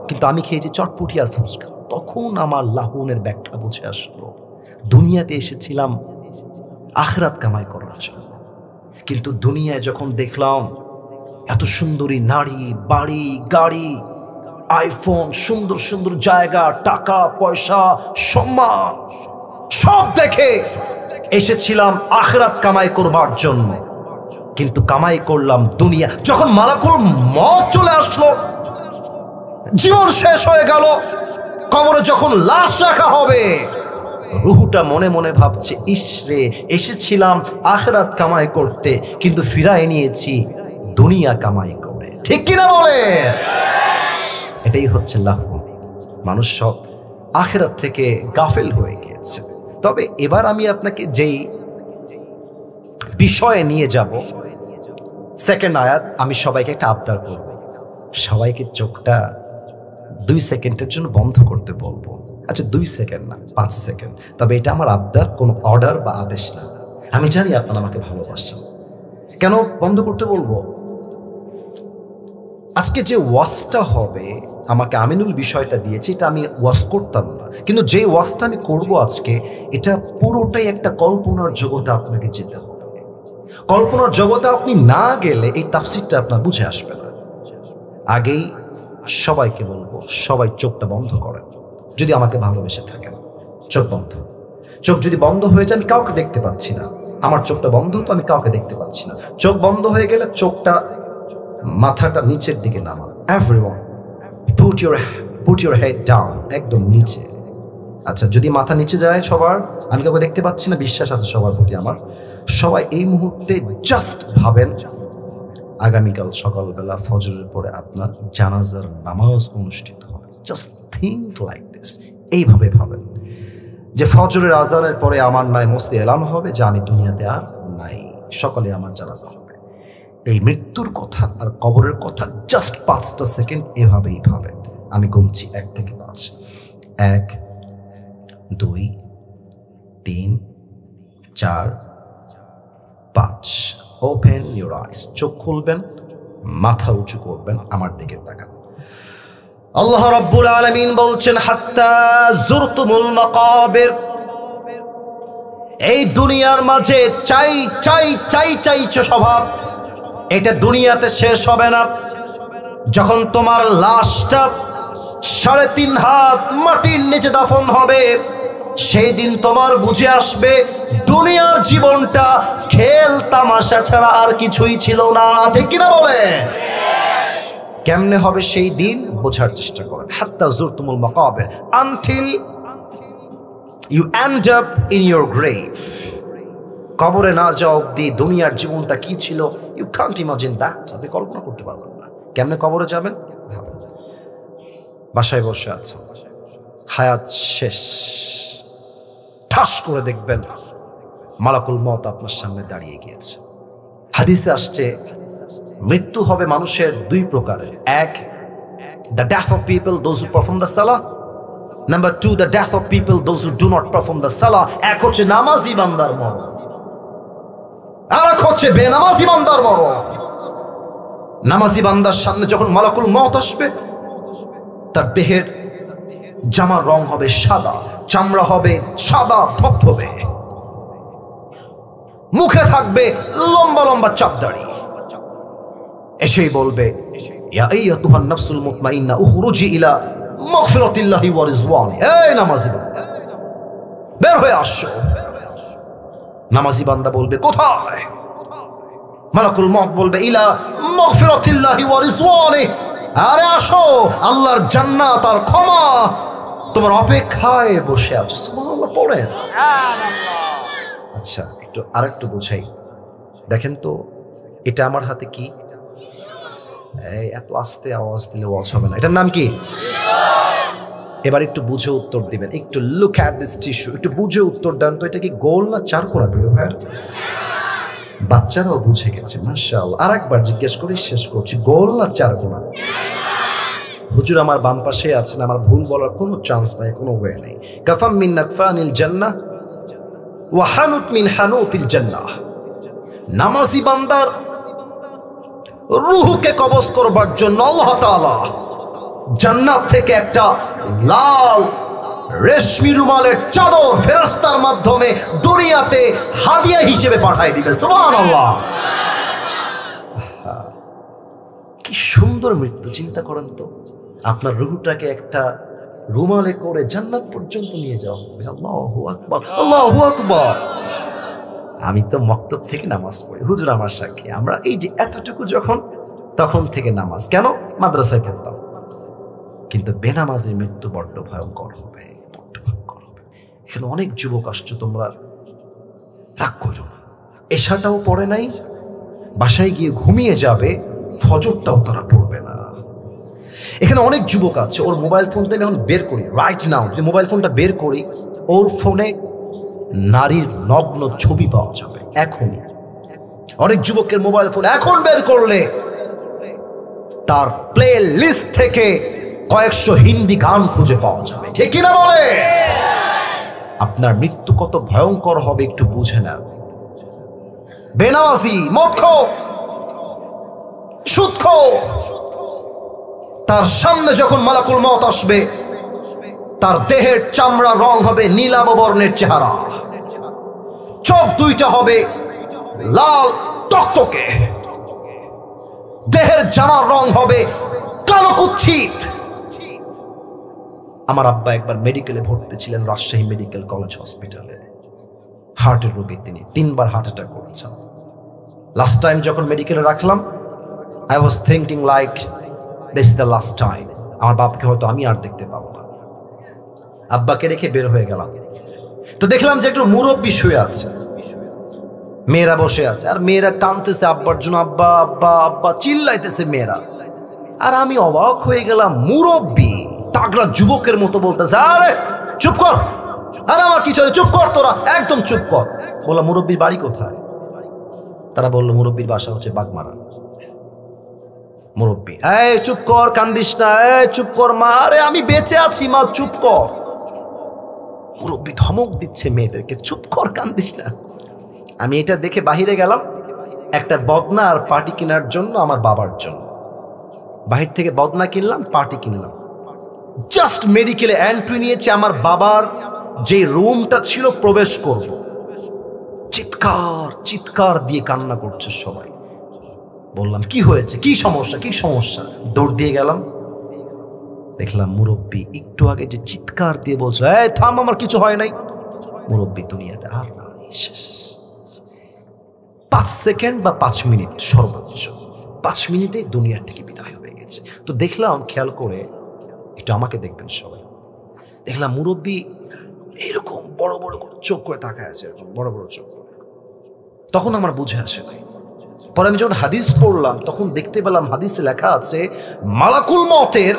কিন্তু আমি খেয়েছি চটপটি আর ফুচকা। তখন আমার লাহুনের ব্যাখ্যা বুঝে আসলো, দুনিয়াতে এসেছিলাম আখিরাত কামাই করার জন্য, কিন্তু দুনিয়ায় যখন দেখলাম এত সুন্দরী নারী, বাড়ি, গাড়ি, আইফোন, সুন্দর সুন্দর জায়গা, টাকা পয়সা, সম্মান, সব দেখে এসেছিলাম আখিরাত কামাই করবার জন্য, কিন্তু কামাই করলাম দুনিয়া। যখন মালাকুল মওত চলে আসলো, জীবন শেষ হয়ে গেল, কবরে যখন লাশ রাখা হবে, রুহুটা মনে মনে ভাবছে, ইসরে, এসেছিলাম আখিরাত কামাই করতে, কিন্তু ফিরায় নিয়েছি দুনিয়া কামাই করে। ঠিক কিনা বলে? এটাই হচ্ছে লাহু। মানুষ সব আখিরাত থেকে গাফেল হয়ে গিয়েছে। তবে এবার আমি আপনাকে যেই বিষয়ে নিয়ে যাব, সেকেন্ড আয়াত, আমি সবাইকে একটা আবদার করব, সবাইকে চোখটা 2 সেকেন্ডের জন্য বন্ধ করতে বলবো। আচ্ছা 2 সেকেন্ড না, 5 সেকেন্ড। তবে এটা আমার আবদার, কোনো অর্ডার বা আদেশ না। আমি জানি আপনারা আমাকে ভালোবাসেন। কেন বন্ধ করতে বলবো? আজকে যে ওয়াজটা হবে, আমাকে আমিনুল বিষয়টা দিয়েছে, এটা আমি ওয়াজ করতাম না, কিন্তু যে ওয়াজটা আমি করব আজকে, এটা পুরোটাই একটা কল্পনার জগতে আপনাকে যেতে হবে। কল্পনার জগতে আপনি না গেলে এই তাফসীরটা আপনার বুঝে আসবে না। আগেই সবাইকে বলবো, সবাই চোখটা বন্ধ করেন যদি আমাকে ভালোবেসে থাকেন। চোখ বন্ধ। চোখ যদি বন্ধ হয়ে যায়, আমি কাউকে দেখতে পাচ্ছি না। আমার চোখটা বন্ধ, তো আমি কাউকে দেখতে পাচ্ছি না। চোখ বন্ধ হয়ে গেলে চোখটা, মাথাটা নিচের দিকে নামান। Everyone put your head down, একদম নিচে। আচ্ছা, যদি মাথা নিচে যায় সবার, আমি কাউকে দেখতে পাচ্ছি না, বিশ্বাস আছে সবার প্রতি আমার। সবাই এই মুহূর্তে জাস্ট ভাবেন, আগামীকাল সকালবেলা ফজরের পরে আপনার জানাজার নামাজ অনুষ্ঠিত হবে। জাস্ট থিঙ্ক লাইক দিস, এইভাবে ভাবেন যে ফজরের আজানের পরে আমার নাই মস্তি এলান হবে যে আমি দুনিয়াতে আর নাই, সকালে আমার জানাজা হবে। এই মৃত্যুর কথা আর কবরের কথা জাস্ট 5টা সেকেন্ড এভাবেই ভাবেন। আমি গুনছি 1 থেকে 5। 1, 2, 3, 4, 5। Open your eyes. চোখ খুলবেন, মাথা উঁচু করবেন, আমার দিকে তাকান। আল্লাহ রাব্বুল আলামিন বলছেন, হাত্তা যুরতুমুল মাকাবির। এই দুনিয়ার মাঝে চাই চাই চাই চাইছো স্বভাব, এটা দুনিয়াতে শেষ হবে না। যখন তোমার লাশটা 3.5 হাত মাটির নিচে দাফন হবে, সেই দিন তোমার বুঝে আসবে দুনিয়ার জীবনটা খেল তামাশা ছাড়া আর কিছুই ছিল না। ঠিক কিনা বলে? কেমনে হবে সেই দিন বোঝার চেষ্টা করেন। হাত্তা যুরতুমুল মাকাবির, until you end up in your grave. কবরে না যাওয়া অব্দি দুনিয়ার জীবনটা কি ছিল, ইউ কান্ট ইমাজিন দ্যাট। আপনি কল্পনা করতে পারবেন না। কেমনে কবরে যাবেন? বাসায় বসে আছেন, হায়াত শেষ, ঠাস করে দেখবেন মালাকুল মওত আপনার সামনে দাঁড়িয়ে গিয়েছে। হাদিসে আসছে, মৃত্যু হবে মানুষের 2 প্রকারের। 1, the death of people, those who perform the salah. Number 2, the death of people, those who do not perform the salah. এক হচ্ছে নামাজি বান্দার মরণ, আর এক হচ্ছে বেনামাজি বান্দার মরণ। নামাজি বান্দার সামনে যখন মালাকুল মওত আসবে, তার দেহের জামার রং হবে সাদা, চামড়া হবে সাদা ধবধবে, মুখে থাকবে লম্বা লম্বা চাপদাড়ি। এসেই বলবে, ইয়া আইয়াতুহান নাফসুল মুতমাইন্না উখরুজি ইলা মাগফিরাতিল্লাহি ওয়া রিজওয়ানি। এই নামাজি বান্দা, বের হয়ে আসো। নামাজি বান্দা বলবে, কোথায়? মালাকুল মউত বলবে ইলা মাগফিরাতিল্লাহি ওয়া রিজওয়ানিহি, আরে আসো, আল্লাহর জান্নাত আর ক্ষমা তোমার অপেক্ষায় বসে আছো। সুবহানাল্লাহ পড়েন। আচ্ছা একটু আরেকটু বোঝাই, দেখেন তো এটা আমার হাতে কি? এই এত আস্তে আওয়াজ দিলে ওয়াজ হবে না। এটার নাম কি? এবার একটু বুঝে উত্তর দিবেন। একটু লুক অ্যাট দিস টিস্যু, একটু বুঝে উত্তর দেন তো। এটা কি গোল না চারকোনা প্রিয় ভাইয়ের? বাচ্চারাও বুঝে গেছে মাশাআল্লাহ। আরেকবার জিজ্ঞেস করি, শেষ করছি, গোল না চারকোনা? হুজুর আমার বাম পাশে আছেন, আমার ভুল বলার কোনো চান্স নাই, কোনো ওয়ে নাই। কাফাম মিন নাকফানিল জান্নাহ ওয়া হানুত মিন হানুতিল জান্নাহ। নামাজি বান্দার রূহকে কবজ করবার জন্য আল্লাহ তাআলা জান্নাত থেকে একটা লাল রেশমি রুমালের চাদর ফেরেশতার মাধ্যমে দুনিয়াতে হাদিয়া হিসেবে পাঠিয়ে দিবে। সুবহানাল্লাহ। কি সুন্দর মৃত্যু, চিন্তা করেন তো। আপনার রূহটাকে একটা রুমালে করে জান্নাত পর্যন্ত নিয়ে যাওয়া হবে। আল্লাহু আকবার, আল্লাহু আকবার। আমি তো মক্তব থেকে নামাজ পড়ি, হুজুর আমার সাক্ষী। আমরা এই যে এতটুকু যখন, তখন থেকে নামাজ, কেন মাদ্রাসায় পড়তাম, কিন্তু বেনামাজির মৃত্যু বড্ড ভয়ঙ্কর হবে, বড্ড ভয়ঙ্কর হবে। এখানে অনেক যুবক আসছো, তোমরা রাগ করো না। এশাটাও পড়ে নাই, বাসায় গিয়ে ঘুমিয়ে যাবে, ফজরটাও তারা পড়বে না। এখানে অনেক যুবক আছে, ওর মোবাইল ফোনটা আমি এখন বের করি, রাইট নাও যদি মোবাইল ফোনটা বের করি, ওর ফোনে নারীর নগ্ন ছবি পাওয়া যাবে এখনই। অনেক যুবকের মোবাইল ফোন এখন বের করলে তার প্লে লিস্ট থেকে কয়েকশো হিন্দি গান খুঁজে পাওয়া যাবে, ঠিক কিনা বলে? আপনার মৃত্যু কত ভয়ঙ্কর হবে একটু বুঝে না। বেনামাজি, মদখোর, সুদখোর, তার সামনে যখন মালাকুল মউত আসবে, তার দেহের চামড়া রং হবে নীলাভ বর্ণের চেহারা, চোখ দুইটা হবে লাল টকটকে, দেহের জামার রং হবে কালো কুৎসিত। আমার আব্বা একবার মেডিকেলে ভর্তি ছিলেন, রাজশাহী মেডিকেল কলেজ হসপিটালে। হার্টের রোগী তিনি, 3 বার হার্ট অ্যাটাক করেছেন। লাস্ট টাইম যখন মেডিকেলে রাখলাম, I was thinking like this is the last time. আমার বাপকে হয়তো আমি আর দেখতে পাবো না। আব্বাকে রেখে বের হয়ে গেলাম, তো দেখলাম যে একটু মুরব্বি শুয়ে আছে, মেয়েরা বসে আছে, আর মেয়েরা কাঁদতেছে আব্বার জন্য, আব্বা আব্বা আব্বা চিল্লাইতেছে মেয়েরা। আর আমি অবাক হয়ে গেলাম, মুরব্বি তাগড়া যুবকের মতো বলতেছে, আরে চুপ কর, আরে আমার কি চলে, চুপ কর তোরা, একদম চুপ কর। বললাম মুরব্বির বাড়ি কোথায়? তারা বললো মুরব্বির বাসা হচ্ছে বাগমারা। মুরব্বি, এই চুপ কর, কান্দিস না, এই চুপ কর মা, আরে আমি বেঁচে আছি মা, চুপ কর। মুরব্বি ধমক দিচ্ছে মেয়েদেরকে, চুপ কর, কান্দিস না। আমি এটা দেখে বাহিরে গেলাম একটা বদনা আর পার্টি কেনার জন্য, আমার বাবার জন্য। বাহির থেকে বদনা কিনলাম, পার্টি কিনলাম। জাস্ট মেডিকেলে এন্ট্রি নিয়েছে, আমার বাবার যে রুমটা ছিল প্রবেশ করব, চিৎকার চিৎকার দিয়ে কান্না করছে সবাই। বললাম কি হয়েছে, কি সমস্যা, কি সমস্যা? দৌড় দিয়ে গেলাম, দেখলাম মুরব্বি একটু আগে যে চিৎকার দিয়ে বলছে, এই থাম, আমার কিছু হয় নাই। মুরব্বি দুনিয়াতে আর নাই, শেষ। 5 সেকেন্ড বা 5 মিনিট সর্বোচ্চ, 5 মিনিটে দুনিয়ার থেকে বিদায় হয়ে গেছে। তো দেখলাম, খেয়াল করে একটু আমাকে দেখবেন সবাই, দেখলাম মুরব্বি এরকম বড় বড় চোখ করে তাকায় আছে, এরকম বড় বড় চোখ। তখন আমার বুঝে আসে নাই। পরে আমি যখন হাদিস পড়লাম, তখন দেখতে পেলাম হাদিসে লেখা আছে মালাকুল মউতের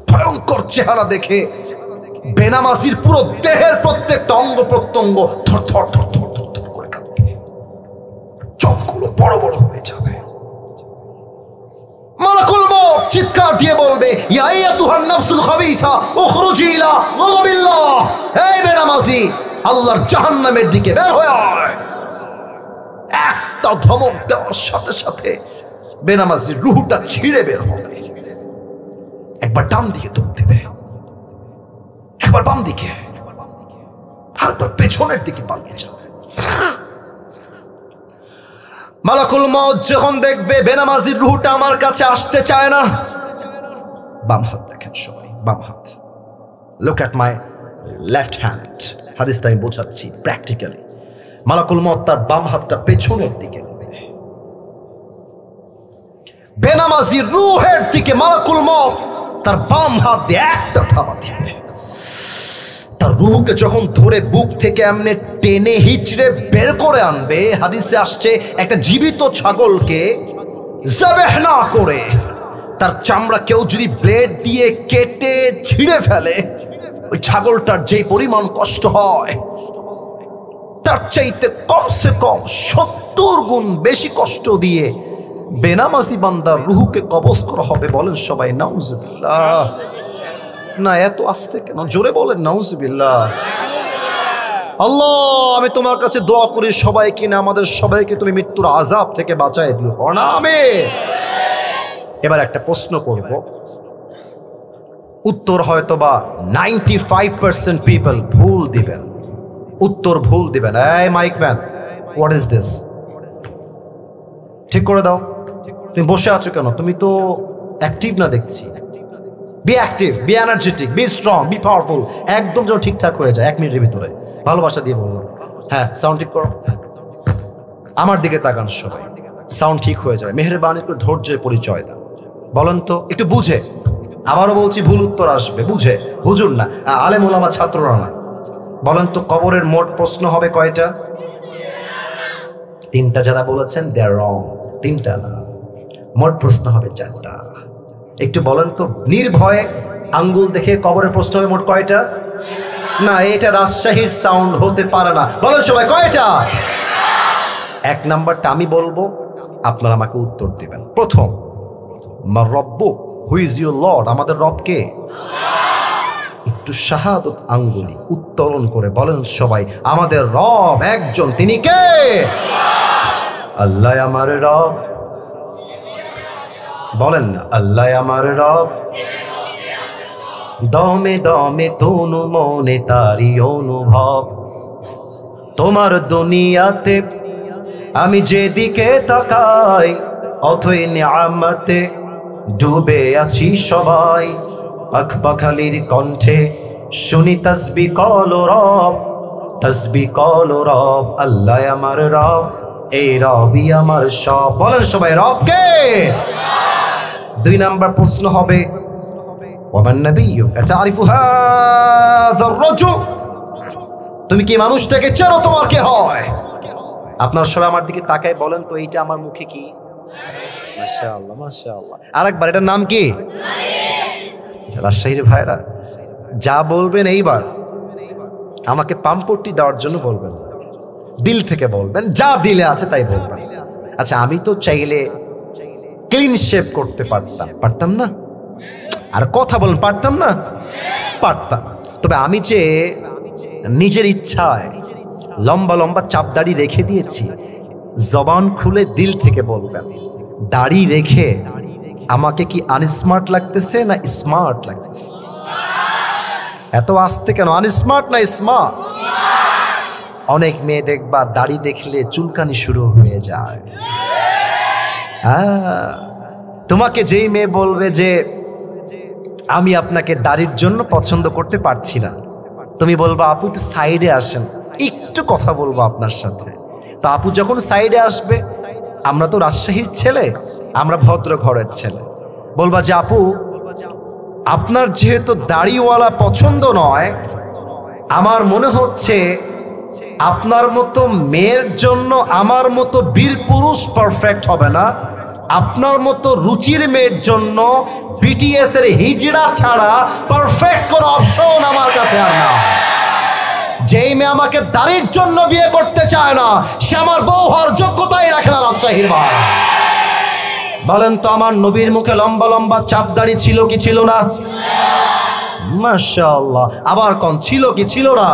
ভয়ঙ্কর চেহারা দেখে বেনামাজির পুরো দেহের প্রত্যেকটা অঙ্গ প্রত্যঙ্গ থর থর থর থর থর থর করে কাঁপবে, চোখগুলো বড় বড় হয়ে যাবে। মালাকুল মউত চিৎকার দিয়ে বলবে, ইয়া আইয়াতুহান নাফসুল খাবিথা উখরুজি ইলা গাযাবিল্লাহ, এই বেনামাজি, আল্লাহর জাহান্নামের দিকে বের হয়ে আয়। একটা ধমক দেওয়ার সাথে সাথে বেনামাজির রূহটা ছিঁড়ে বের হবে। একবার ডান দিকে দৌড় দেবে, একবার বাম দিকে, আর একবার পেছনের দিকে পালিয়ে যাবে। মালাকুল মউত যখন দেখবে বেনামাজির রূহটা আমার কাছে আসতে চায় না, বাম হাত দেখেন সবাই, বাম হাত। Look at my left hand. হাদিসটা আমি বোঝাচ্ছি প্র্যাকটিক্যালি। মালাকুল মউত তার বাম হাতটা পেছনের দিকে, বেনামাজি রূহের দিকে মালাকুল মউত তার বাম হাত দিয়ে একটা থাবা দিবে। তার রূহকে যখন ধরে বুক থেকে এমনি টেনে হিচড়ে বের করে আনবে, হাদিসে আসছে একটা জীবিত ছাগলকে যাবেহ না করে তার চামড়া কেউ যদি ব্লেড দিয়ে কেটে ছিঁড়ে ফেলে, ওই ছাগলটার যে পরিমাণ কষ্ট হয় তার চাইতে কমসে কম 70 গুণ বেশি কষ্ট দিয়ে বেনামাজি বান্দার রূহকে কবজ করা হবে। বলেন সবাই নাউজুবিল্লাহ। না এত আস্তে কেন, জোরে বলেন নাউজুবিল্লাহ। আল্লাহ আমি তোমার কাছে দোয়া করি সবাইকে না আমাদের সবাইকে তুমি মৃত্যুর আযাব থেকে বাঁচায় দিও না। আমিন। এবার একটা প্রশ্ন করব, উত্তর হয়তো বা 95% পিপল ভুল দিবেন, উত্তর ভুল দিবেন। এই mic man, what is this? ঠিক করে দাও। তুমি বসে আছো কেন? তুমি তো অ্যাক্টিভ না দেখছি। Be active, be energetic, be strong, be powerful. একদম যেন ঠিকঠাক হয়ে যায় 1 মিনিটের ভিতরে। ভালোবাসা দিয়ে বললাম। হ্যাঁ, সাউন্ড ঠিক করো। আমার দিকে তাকান সবাই, সাউন্ড ঠিক হয়ে যায়। মেহেরবানি করে ধৈর্যের পরিচয় দাও। বলেন তো একটু বুঝে, আবারও বলছি ভুল উত্তর আসবে, বুঝে, হুজুর না, আলেম ওলামা, ছাত্ররা না। বলেন তো কবরের মোট প্রশ্ন হবে কয়টা? 3টা। যারা বলেছেন দে আর রং, 3টা না, মোট প্রশ্ন হবে 4টা। একটু বলেন তো নির্ভয়ে আঙ্গুল দেখে কবরের প্রশ্ন হবে মোট কয়টা? না, এটা রাজশাহীর সাউন্ড হতে পারে না। বলেন সবাই কয়টা? 1 নাম্বারটা আমি বলবো, আপনারা আমাকে উত্তর দিবেন। প্রথম, মা রব্বুক, হু ইজ ইউর লর্ড? আমাদের রব কে? একটু শাহাদত আঙ্গুলি উত্তোলন করে বলেন সবাই, আমাদের রব একজন, তিনি কে? আল্লাহ আমার রব। বলেন না, আল্লাহ আমার রব। দমে দমে তনু মনে তারি অনুভব, তোমার দুনিয়াতে আমি যেদিকে তাকাই অথই নিয়ামতে ডুবে আছি সবাই। আখপাখালির কণ্ঠে শুনি তাসবিহ কল রব, তাসবিহ কল রব। আল্লাহ আমার রব, এই রবই আমার সব। বলেন সবাই রব কে? 2 নাম্বার প্রশ্ন হবে, ওয়ামান নাবিয়্যু আতারিফু হাযার রাজুল? তুমি কি মানুষটাকে চেনো? তোমার কে হয়? আপনারা সবাই আমার দিকে তাকায় বলেন তো এইটা আমার মুখে কি? মাশাআল্লাহ মাশাআল্লাহ। আরেকবার, এটার নাম কি? রাজশাহীর ভাইরা যা বলবেন এইবার আমাকে পাম্পটি দেওয়ার জন্য বলবেন, দিল থেকে বলবেন, যা দিলে আছে তাই বলবেন। আচ্ছা, আমি তো চাইলে ক্লিন শেভ করতে পারতাম না? আর কথা বলেন, পারতাম না? পারতাম। তবে আমি যে নিজের ইচ্ছায় লম্বা লম্বা চাপ দাড়ি রেখে দিয়েছি, জবান খুলে দিল থেকে বলবেন, দাড়ি রেখে আমাকে কি আনস্মার্ট লাগতেছে না স্মার্ট লাগতেছে? এত আস্তে কেন? আনস্মার্ট না স্মার্ট? অনেক মেয়ে দেখবা দাড়ি দেখলে চুলকানি শুরু হয়ে যায়। তোমাকে যেই মেয়ে বলবে যে আমি আপনাকে দাড়ির জন্য পছন্দ করতে পারছি না, তুমি বলবা আপু একটু সাইডে আসেন, একটু কথা বলবো আপনার সাথে। তো আপু যখন সাইডে আসবে, আমরা তো রাজশাহীর ছেলে, আমরা ভদ্র ঘরের ছেলে, বলবা যে আপু আপনার যেহেতু দাড়িওয়ালা পছন্দ নয়, আমার মনে হচ্ছে আপনার মতো মেয়ের জন্য আমার মতো বীর পুরুষ পারফেক্ট হবে না, আপনার মতো রুচির মেয়ের জন্য বিটিএস এর হিজড়া ছাড়া পারফেক্ট কোন অপশন আমার কাছে আর না। যেই মেয়ে আমাকে দাড়ির জন্য বিয়ে করতে চায় না, সে আমার বউ হওয়ার যোগ্যতাই রাখে না। রাজশাহীর ভাই বলেন তো, আমার নবীর মুখে লম্বা লম্বা চাপ দাড়ি ছিল কি ছিল না? মাশাআল্লাহ। আবার কোন ছিল কি ছিল না?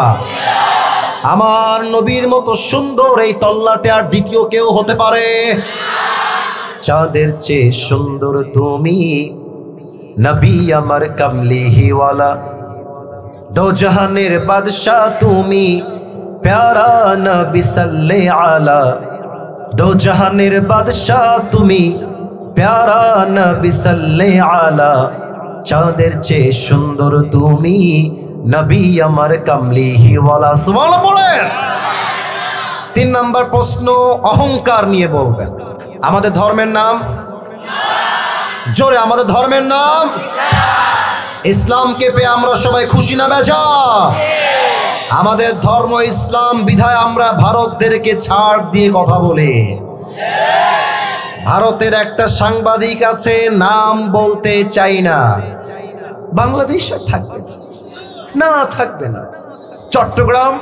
আমার নবীর মতো সুন্দর এই তল্লাটে আর দ্বিতীয় কেউ হতে পারে? চাঁদের চেয়ে সুন্দর তুমি, নবী আমার কমলিহিওয়ালা, দো জাহানের বাদশাহ তুমি, প্যারা নবী সাল্লে আলা। দো জাহানের বাদশাহ তুমি, প্যারা নবী সাল্লে আলা। চাঁদের চেয়ে সুন্দর তুমি, নবী আমার কমলিহিওয়ালা। সুবহানাল্লাহ বলেন। 3 নাম্বার প্রশ্ন অহংকার নিয়ে বলবেন। আমাদের ধর্মের নাম জোরে, আমাদের ধর্মের নাম ইসলামকে পেয়ে আমরা সবাই খুশি না বেজা? আমাদের ধর্ম ইসলাম বিধায় আমরা ভারতদেরকে ছাড় দিয়ে কথা বলি। ভারতের একটা সাংবাদিক আছে, নাম বলতে চাই না, বাংলাদেশে থাকবে না, থাকবে না, চট্টগ্রাম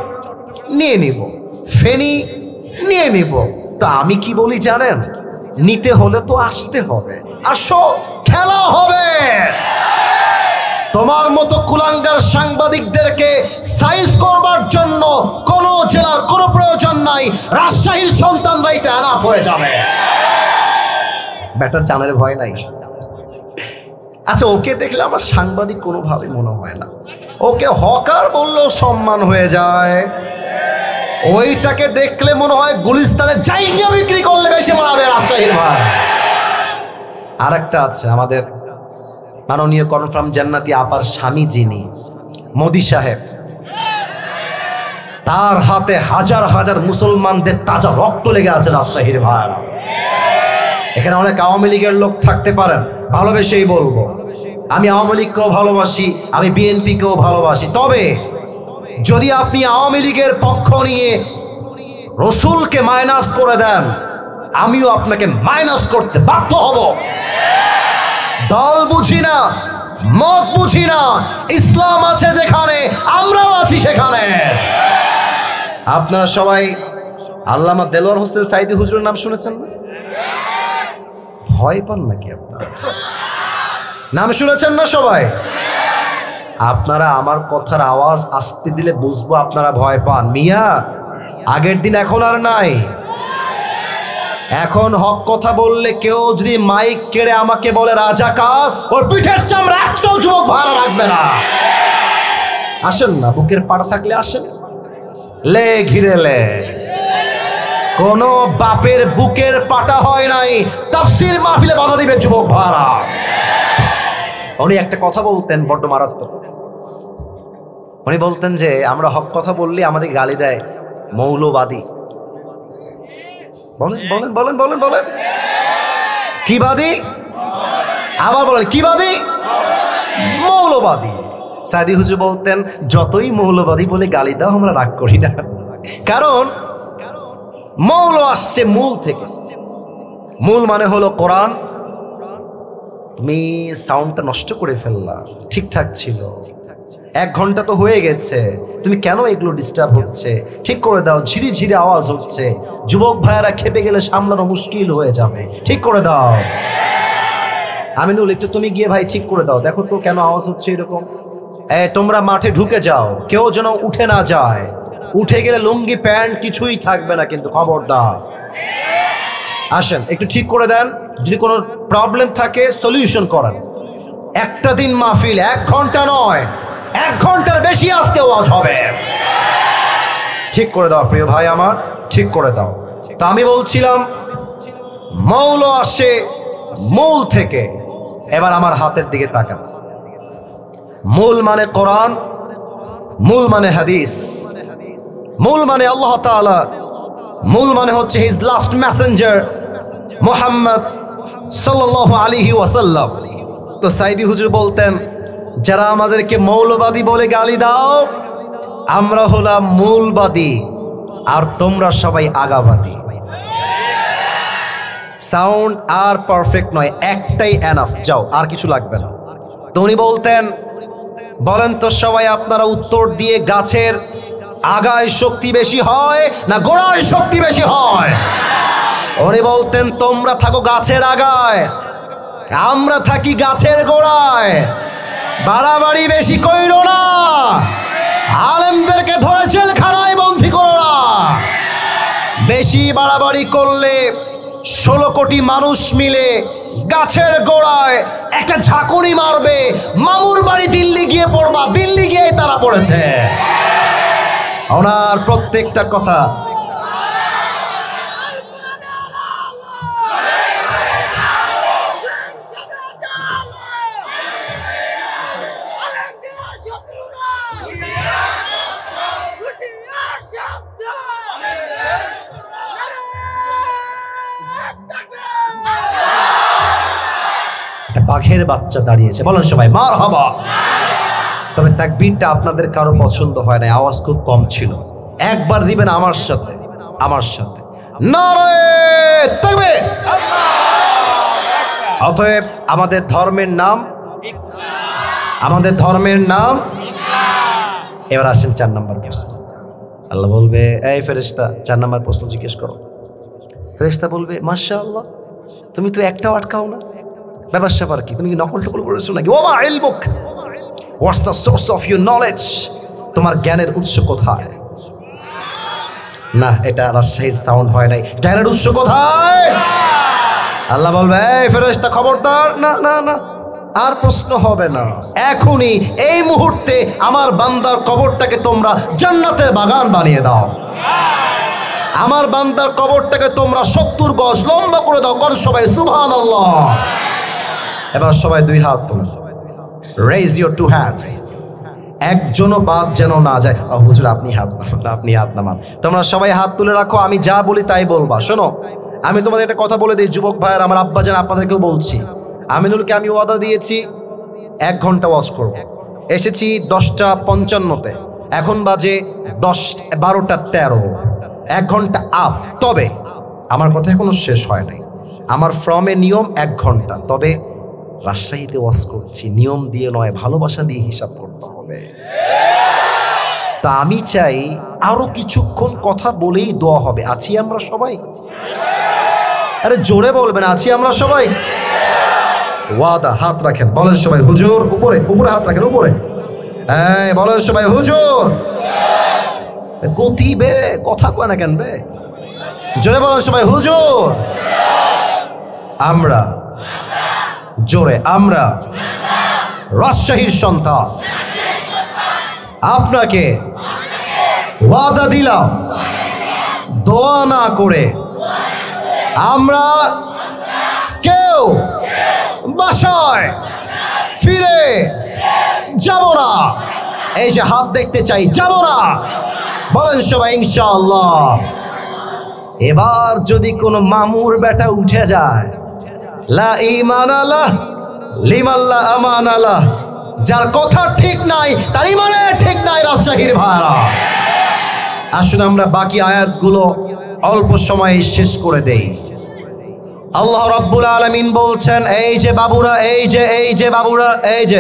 নিয়ে নিব, ফেনী নিয়ে নিব। তো আমি কি বলি জানেন? নিতে হলে তো আসতে হবে, আসো, খেলা হবে। তোমার মতো কুলাঙ্গার সাংবাদিকদেরকে সাইজ করবার জন্য কোন জেলার কোনো প্রয়োজন নাই, রাজশাহীর সন্তানরাই তো এনাফ হয়ে যাবে। ব্যাটার জানের ভয় নাই। আচ্ছা, ওকে দেখলে আমার সাংবাদিক কোনোভাবে মনে হয় না, ওকে হকার বললেও সম্মান হয়ে যায়। ওইটাকে দেখলে মনে হয় গুলিস্তানে জায়গা বিক্রি করলে বেশি মানাবে রাজশাহীর ভাই। আর একটা আছে আমাদের মাননীয় কনফার্ম জান্নাতি আপার স্বামী, যিনি মোদি সাহেব, তার হাতে হাজার হাজার মুসলমানদের তাজা রক্ত লেগে আছে রাজশাহীর ভাই। এখানে অনেক আওয়ামী লীগের লোক থাকতে পারেন, ভালোবেসেই বলবো, আমি আওয়ামী লীগকেও ভালোবাসি, আমি বিএনপিকেও ভালোবাসি। তবে যদি আপনি আওয়ামী লীগের পক্ষ নিয়ে রসুলকে মাইনাস করে দেন, আমিও আপনাকে মাইনাস করতে বাধ্য হব। দল বুঝি না, মত বুঝি না, ইসলাম আছে যেখানে আমরাও আছি সেখানে। আপনারা সবাই আল্লামা দেলোয়ার হোসেন সাইদি হুজুরের নাম শুনেছেন না? ভয় পান নাকি আপনারা? নাম শুনেছেন না সবাই? আপনারা আমার কথার আওয়াজ আসতে দিলে বুঝবো আপনারা ভয় পান। মিয়া, আগের দিন এখন আর নাই। এখন হক কথা বললে কেউ যদি মাইক কেড়ে আমাকে বলে রাজাকার, ওর পিঠের চামড়া একটাও যুবক ভাড়া রাখবে না। আসেন না, বুকের পাড়া থাকলে আসেন, লে ঘিরে লে। কোন বাপের বুকের পাটা হয় নাই তাফসীর মাহফিলে বাধা দিবে যুবক ভাড়া। উনি একটা কথা বলতেন বড্ড মারাত্মক। উনি বলতেন যে আমরা হক কথা বললে আমাদের গালি দেয় মৌলবাদী। বলেন বলেন বলেন বলেন বলেন, কি বাদী? আবার বলেন, কি বাদী? মৌলবাদী। সাইদি হুজুর বলতেন যতই মৌলবাদী বলে গালি দাও আমরা রাগ করি না, কারণ মৌল আসছে মূল থেকে। মূল মানে হলো কোরআন। তুমি সাউন্ডটা নষ্ট করে ফেললা, ঠিকঠাক ছিল, 1 ঘন্টা তো হয়ে গেছে, তুমি কেন এগুলো ডিস্টার্ব হচ্ছে? ঠিক করে দাও, ঝিরি ঝিরি আওয়াজ হচ্ছে, যুবক ভাইয়েরা খেপে গেলে সামলানো মুশকিল হয়ে যাবে, ঠিক করে দাও। আমিনুল, একটু তুমি গিয়ে ভাই ঠিক করে দাও, দেখো তো কেন আওয়াজ হচ্ছে এরকম। তোমরা মাঠে ঢুকে যাও, কেউ যেন উঠে না যায়, উঠে গেলে লুঙ্গি প্যান্ট কিছুই থাকবে না কিন্তু, খবরদার। আসেন একটু ঠিক করে দেন, যদি কোনো প্রবলেম থাকে সলিউশন করেন। একটা দিন মাহফিল, 1 ঘন্টা নয়, 1 ঘন্টার বেশি আজকে ওয়াজ হবে। ঠিক করে দাও প্রিয় ভাই আমার, ঠিক করে দাও। তা আমি বলছিলাম মৌল আসে মূল থেকে। এবার আমার হাতের দিকে তাকান। মূল মানে কোরআন, মূল মানে হাদিস, মূল মানে আল্লাহ তাআলা, মূল মানে হচ্ছে হিজ লাস্ট মেসেঞ্জার মুহাম্মদ সাল্লাল্লাহু আলাইহি ওয়াসাল্লাম। তো সাইদি হুজুর বলতেন যারা আমাদেরকে মৌলবাদী বলে গালি দাও, আমরা হলাম মূলবাদী আর তোমরা সবাই আগাবাদী। সাউন্ড আর পারফেক্ট নয়, একটাই এনাফ, যাও, আর কিছু লাগবে না। তো উনি বলতেন, বলেন তো সবাই আপনারা উত্তর দিয়ে, গাছের আগায় শক্তি বেশি হয় না গোড়ায় শক্তি বেশি হয়? উনি বলতেন তোমরা থাকো গাছের আগায়, আমরা থাকি গাছের গোড়ায়। বাড়াবাড়ি বেশি কইরো না, আলেমদেরকে ধরে জেলখানায় বন্দী করো না। বেশি বাড়াবাড়ি করলে 16 কোটি মানুষ মিলে গাছের গোড়ায় একটা ঝাঁকুনি মারবে, মামুর বাড়ি দিল্লি গিয়ে পড়বা, দিল্লি গিয়ে তারা পড়েছে। ওনার প্রত্যেকটা কথা বাঘের বাচ্চা দাঁড়িয়েছে। বলেন সবাই মারহাবা। তবে তাকবীরটা আপনাদের কারো পছন্দ হয় না, আওয়াজ খুব কম ছিল। একবার দিবেন আমার সাথে, আমার সাথে নারে তাকবীর। অতএব আমাদের ধর্মের নাম আমাদের ধর্মের নাম এবার আসেন 4 নম্বর প্রশ্ন। আল্লাহ বলবে, এই ফেরেশতা 4 নম্বর প্রশ্ন জিজ্ঞেস করো। ফেরেশতা বলবে, মাশাআল্লাহ, তুমি তো একটাও আটকাও না, ব্যাপার স্যাপার কি? তুমি কি নকল টকল করেছো নাকি? ওমা ইলমুক, what's the source of your knowledge? তোমার জ্ঞানের উৎস কোথায়? না, এটা রাজশাহীর সাউন্ড হয় নাই। জ্ঞানের উৎস কোথায়? আল্লাহ বলবে, এই ফেরেশতা খবরদার, না না না, আর প্রশ্ন হবে না। এখনই এই মুহূর্তে আমার বান্দার কবরটাকে তোমরা জান্নাতের বাগান বানিয়ে দাও। আমার বান্দার কবরটাকে তোমরা 70 গজ লম্বা করে দাও। কর সবাই সুবহানাল্লাহ। এবার সবাই 2 হাত তুলো, রেজ ইউর 2 হ্যান্ডস। একজনও বাদ যেন না যায়। হুজুর আপনি হাত নামান, আপনি হাত নামান। তোমরা সবাই হাত তুলে রাখো, আমি যা বলি তাই বলবা। শোনো, আমি তোমাদের একটা কথা বলে দিই যুবক ভাইয়ের, আমার আব্বা জান, আপনাদেরকেও বলছি। আমিনুলকে আমি ওয়াদা দিয়েছি 1 ঘন্টা ওয়াজ করব। এসেছি 10:55-তে, এখন বাজে 12:13, 1 ঘন্টা আপ। তবে আমার কথা এখনো শেষ হয় নাই। আমার ফ্রমে নিয়ম 1 ঘন্টা, তবে রাজশাহীতে ওয়াজ করছি, নিয়ম দিয়ে নয়, ভালোবাসা দিয়ে হিসাব করতে হবে। তা আমি চাই আরো কিছুক্ষণ কথা বলেই দোয়া হবে। আছি আমরা সবাই? আরে জোরে বলবেন, আছি আমরা সবাই? ওয়াদা, হাত রাখেন, বলেন সবাই হুজুর। উপরে উপরে হাত রাখেন, উপরে। হ্যাঁ, বলেন সবাই হুজুর। গতি বে, কথা কয় না কেন বে? জোরে বলেন সবাই হুজুর। আমরা, জোরে, আমরা রাজশাহীর সন্তান, আপনাকে ওয়াদা দিলাম, দোয়া না করে আমরা কেউ বাসায় ফিরে যাব না। এই যে হাত দেখতে চাই, যাব না। বলেন সবাই ইনশাআল্লাহ। এবার যদি কোনো মামুর বেটা উঠে যায়, লা ঈমান আলাহ লিমান লা আমান আলাহ, যার কথা ঠিক নাই তার ঈমানে ঠিক নাই। রাজশাহীর ভাইরা, আসুন আমরা বাকি আয়াতগুলো অল্প সময়ে শেষ করে দেই। আল্লাহ রাব্বুল আলামিন বলছেন, এই যে বাবুরা, এই যে বাবুরা, এই যে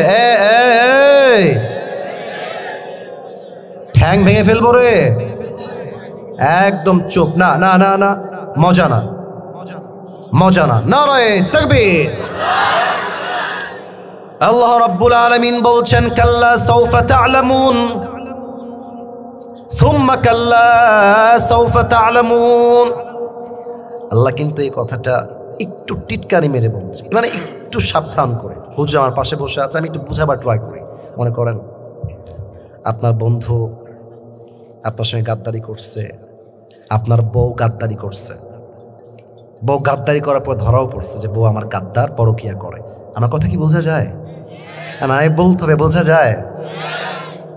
ঠ্যাং ভেঙে ফেলবো রে, একদম চুপ। না না না না, মজা না, মজা না। নারে তাকবীর। আল্লাহ রাব্বুল আলামিন বলছেন, কাল্লা সাউফা তা'লামুন সুম্মা কাল্লা সাউফা তা'লামুন। আল্লাহ কিন্তু এই কথাটা একটু টিটকারি মেরে বলছে, মানে একটু সাবধান করে। হুজুর আমার পাশে বসে আছে, আমি একটু বুঝাবার ট্রাই করি। মনে করেন আপনার বন্ধু আপনার সঙ্গে গাদ্দারি করছে, আপনার বউ গাদ্দারি করছে, বউ গাদ্দারি করার পর ধরাও পড়ছে যে বউ আমার গাদ্দার, পরকিয়া করে। আমার কথা কি বোঝা যায়? না, বলতে হবে, বোঝা যায়।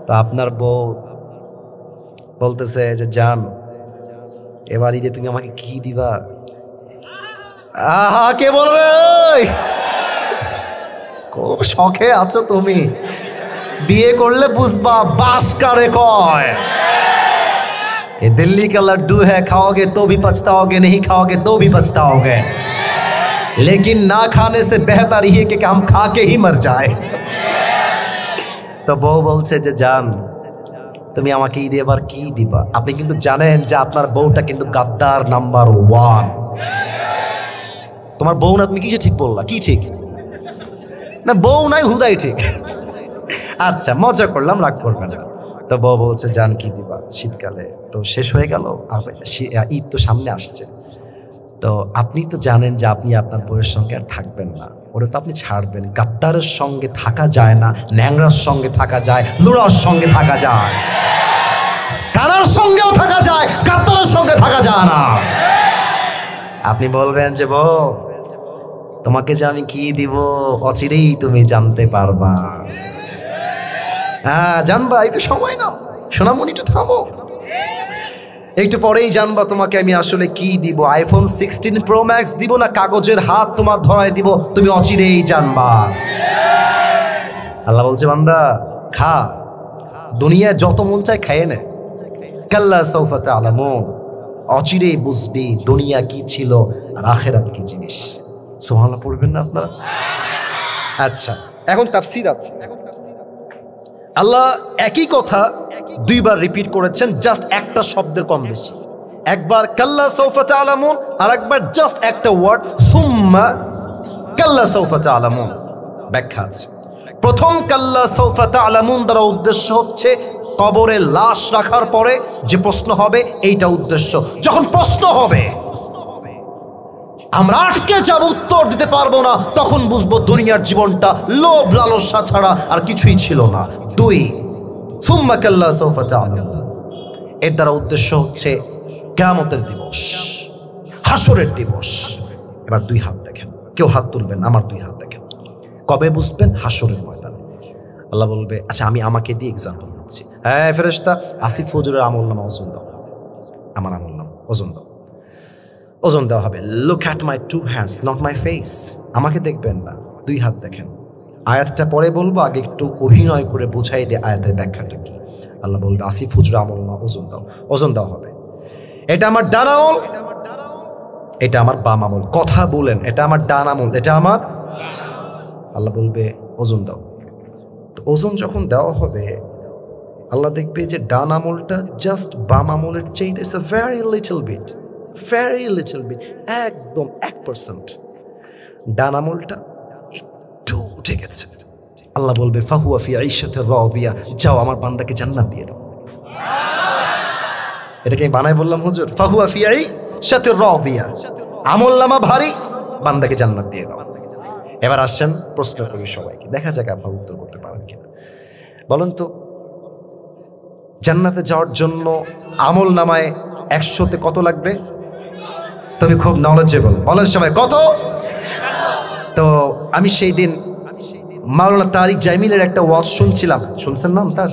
তো আপনার বউ বলতেছে যে, জান এবার ঈদে তুমি আমাকে কি দিবা? আহা, কে বলবে? খুব শখে আছো তুমি, বিয়ে করলে বুঝবা বাস কারে কয়। ये दिल्ली का लड्डू है, खाओगे तो भी पछताओगे, नहीं खाओगे तो भी पछताओगे, लेकिन ना खाने से बेहतर ये कि हम खा के ही मर जाए। তো বউ বলছে যে, জান তুমি আমাকে ঈদে এবার কি দিবা? আপনি কিন্তু জানেন যে আপনার বউটা কিন্তু গাদ্দার নাম্বার 1। তোমার বউ না, তুমি কিসে ঠিক বললা? কি ঠিক না? বউ নাই, হুদাই ঠিক। আচ্ছা, মজা করলাম, রাগ করবেন না। তো বউ বলছে, জান কি দিবা? শীতকালে তো শেষ হয়ে গেল, ঈদ তো সামনে আসছে, তো আপনি তো জানেন যে আপনি আপনার বউয়ের সঙ্গে আর থাকবেন না, ওরা তো আপনি ছাড়বেন। গাদ্দারের সঙ্গে থাকা যায় না, ন্যাংরার সঙ্গে থাকা যায়, লুড়ার সঙ্গে থাকা যায়, কানার সঙ্গেও থাকা যায়, গাদ্দারের সঙ্গে থাকা যায় না। আপনি বলবেন যে, বউ তোমাকে যে আমি কি দিব অচিরেই তুমি জানতে পারবা। হ্যাঁ জানবা, একটু সময় নাও, সোনামণি একটু থামো। একটু পরেই জানবা তোমাকে আমি আসলে কি দিব, আইফোন 16 প্রো ম্যাক্স দিব না কাগজের হাত তোমার ধরায় দিব, তুমি অচিরেই জানবা। আল্লাহ বলছে বান্দা খা, দুনিয়ায় যত মন চায় খাইয়ে নে, কাল্লা সাউফা তা'লামুন, অচিরেই বুঝবি দুনিয়া কি ছিল আর আখিরাত কি জিনিস। সুবহানাল্লাহ পড়বেন না আপনারা? আচ্ছা, এখন তাফসীর আছে। আল্লাহ একই কথা দুইবার রিপিট করেছেন, জাস্ট একটা শব্দের কম বেশি। একবার কাল্লা সাউফা তা'লামুন, আর একবার জাস্ট একটা ওয়ার্ড সুম্মা কাল্লা সাউফা তা'লামুন। ব্যাখ্যা আছে। প্রথম কাল্লা সাউফা তা'লামুন দ্বারা উদ্দেশ্য হচ্ছে কবরে লাশ রাখার পরে যে প্রশ্ন হবে, এইটা উদ্দেশ্য। যখন প্রশ্ন হবে আমরা আটকে যাব, উত্তর দিতে পারবো না, তখন বুঝবো দুনিয়ার জীবনটা লোভ লালসা ছাড়া আর কিছুই ছিল না। দুই, সুম্মা কাল্লা সাউফা তা'লামুন, এর দ্বারা উদ্দেশ্য হচ্ছে কিয়ামতের দিবস, হাসরের দিবস। এবার দুই হাত দেখেন, কেউ হাত তুলবেন, আমার দুই হাত দেখেন। কবে বুঝবেন? হাসরের ময়দানে। আল্লাহ বলবে আচ্ছা আমি আমাকে দিয়ে এক্সাম্পল দিচ্ছি। হ্যাঁ ফেরেশতা, আসিফ হুজুরের আমলনামা ওজন দাও, আমার আমলনামা ওজন দাও। ওজন দেওয়া হবে। Look at my two hands, not my face. আমাকে দেখবেন না, দুই হাত দেখেন। আয়াতটা পরে বলবো, আগে একটু অভিনয় করে বুঝাই দিয়ে আয়াতের ব্যাখ্যাটা কি। আল্লাহ বলবে আসিফ হুজুর আমলনামা ওজন দাও। ওজন দেওয়া হবে। এটা আমার ডান আমল, এটা আমার বাম আমল। কথা বলেন, এটা আমার ডান আমল, এটা আমার। আল্লাহ বলবে ওজন দাও। তো ওজন যখন দেওয়া হবে, আল্লাহ দেখবে যে ডান আমলটা জাস্ট বাম আমলের চাইতে it's a very little bit, very little bit, একদম 1%। ডান আমলটা একটু উঠে গেছে। আল্লাহ বলবে ফাহুয়া ফি আইশাতির রাদিয়া, যাও আমার বান্দাকে জান্নাত দিয়ে দাও। এটাকে আমি বানাই বললাম হুজুর? ফাহুয়া ফি আইশাতির রাদিয়া, আমলনামা ভারী, বান্দাকে জান্নাত দিয়ে দাও। এবার আসেন প্রশ্ন করি সবাইকে, দেখা যাক আপনারা উত্তর করতে পারেন কিনা। বলেন তো, জান্নাতে যাওয়ার জন্য আমল নামায় 100তে কত লাগবে? তুমি খুব নলেজেবল, বলেন সবাই কত? তো আমি সেই দিন মাওলানা তারিক জামিলের একটা ওয়াজ শুনছিলাম, শুনছেন নাম তার?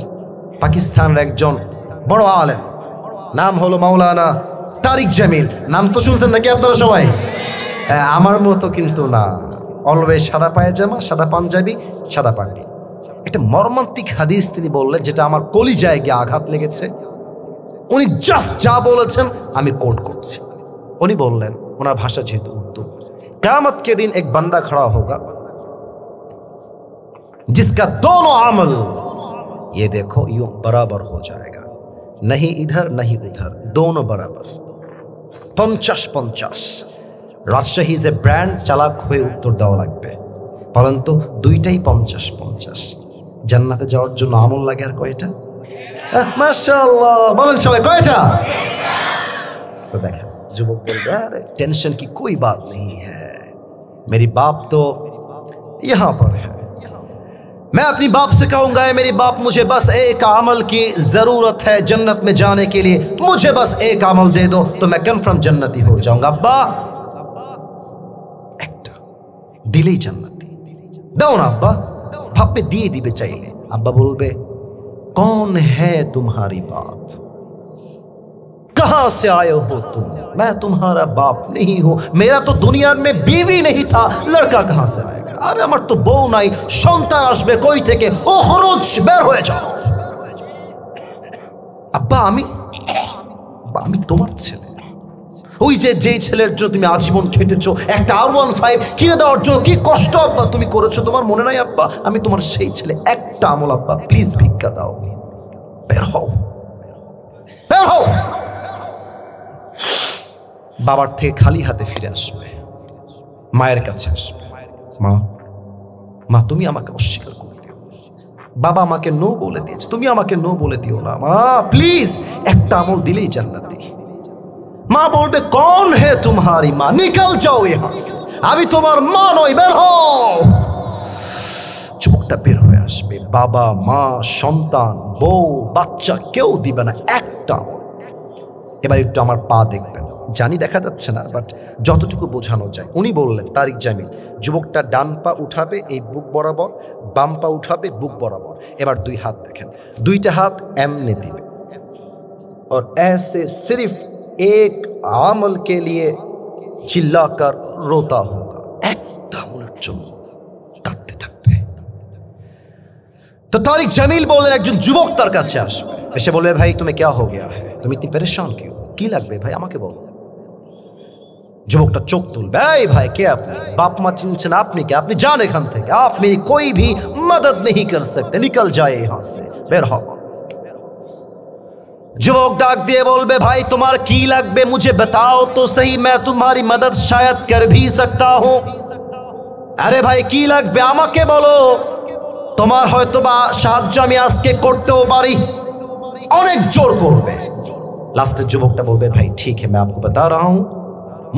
পাকিস্তানের একজন বড় আলেম, নাম হলো মাওলানা তারিক জামিল। নাম তো শুনছেন নাকি আপনারা সবাই? আমার মতো কিন্তু না, অলওয়েজ সাদা পায়জামা, সাদা পাঞ্জাবি, সাদা পাগড়ি। একটা মর্মান্তিক হাদিস তিনি বললেন, যেটা আমার কলিজায় গিয়ে আঘাত লেগেছে। উনি জাস্ট যা বলেছেন আমি কোট করছি। উনি বললেন, ওনার ভাষা যেহেতু উর্দু, কিয়ামত के दिन एक बंदा खड़ा होगा जिसका दोनों अमल ये देखो यूं बराबर हो जाएगा, नहीं इधर नहीं उधर, दोनों बराबर। 50-50। রাজশাহী যে ব্র্যান্ড, চালাক হয়ে উত্তর দেওয়া লাগবে, পরন্তু দুইটাই 50-50। জান্নাতে যাওয়ার জন্য আমল লাগে আর কয়টা? মাশাআল্লাহ, বলেন সবাই কয়টা? তো দেখেন যুবক বলবে আরে টেंशन की कोई बात नहीं है, मेरी बाप तो यहाँ पर है। मैं अपनी बाप से कहूंगा मेरी बाप मुझे बस एक अमल की जरूरत है जन्नत में जाने के लिए, मुझे बस एक अमल दे दो तो मैं कन्फर्म जन्नती हो जाऊंगा। अब्बा একটা দিলেই জান্নাতি, দাও না আব্বা। ভাববে দিয়ে দিবে চাইলে। আব্বা বলবে कौन है तुम्हारी बाप, कहां से आए हो तुम? मैं तुम्हारा बाप नहीं हूं, मेरा तो दुनिया में बीवी नहीं था, लड़का कहां से आएगा? अरे আমার তো বউ নাই, সন্তান আসবে কই থেকে? ও খরচ, বের হয়ে যাও। আব্বা আমি তোমার ছেলে, ওই যে ছেলের জন্য তুমি আজীবন খেটেছো, একটা R15 কিনে দেওয়ার জন্য কি কষ্ট আব্বা তুমি করেছো, তোমার মনে নাই আব্বা? আমি তোমার সেই ছেলে, একটা আমল আব্বা প্লিজ ভিক্ষা দাও, বের হও, বের হও। বাবার থেকে খালি হাতে ফিরে আসবে, মায়ের কাছে আসবে, মা তুমি আমাকে অস্বীকার করে দিও, বাবা আমাকে নো বলে দিয়েছে, তুমি আমাকে নো বলে দিও না মা, প্লিজ একটা আমল দিলেই জান্নাতি। মা বলবে কौन है तुम्हारी माँ, निकल जाओ यहाँ से, আমি তোমার মা নই, বের হও। যুবকটা বের হয়ে আসবে, বাবা মা সন্তান বউ বাচ্চা কেউ দিবে না, একটা আমল। এবার একটু আমার পা দেখবেন, জানি দেখা যাচ্ছে না, বাট যতটুকু বোঝানো যায়। উনি বললেন তারিক জামিল, যুবকটা ডান পা উঠাবে এই বুক বরাবর, বাম পা উঠাবে বুক বরাবর। এবার দুই হাত দেখেন, দুইটা হাত এমনি দিবে, और ऐसे सिर्फ एक আমল के लिए চিল্লাकर रोता होगा, একটা আমলের জন্য কাঁদতে থাকবে। तो तारिक जमील বললেন একজন যুবক তার কাছে আসবে, এসে বলবে ভাই তুমি क्या हो गया है, তুমি इतनी परेशान क्यों, কি লাগবে ভাই আমাকে বলো। যুবকটা চোখ তুলবে, এই ভাই কে আপনি, বাপ মা চিনছেন আপনি কে, আপনি যান এখান থেকে, आप मेरी कोई भी मदद नहीं कर सकते, निकल जाए यहाँ से, বের হও। যুবক ডাক দিয়ে বলবে ভাই তোমার কি লাগবে मुझे बताओ तो सही, मैं तुम्हारी मदद शायद कर भी सकता हूं। আরে ভাই কি লাগবে আমাকে বলো, তোমার হয়তোবা সাহায্য আমি আজকে করতেও পারি। অনেক জোর করবে। লাস্টে যুবকটা বলবে ভাই ठीक है मैं आपको बता रहा हूं,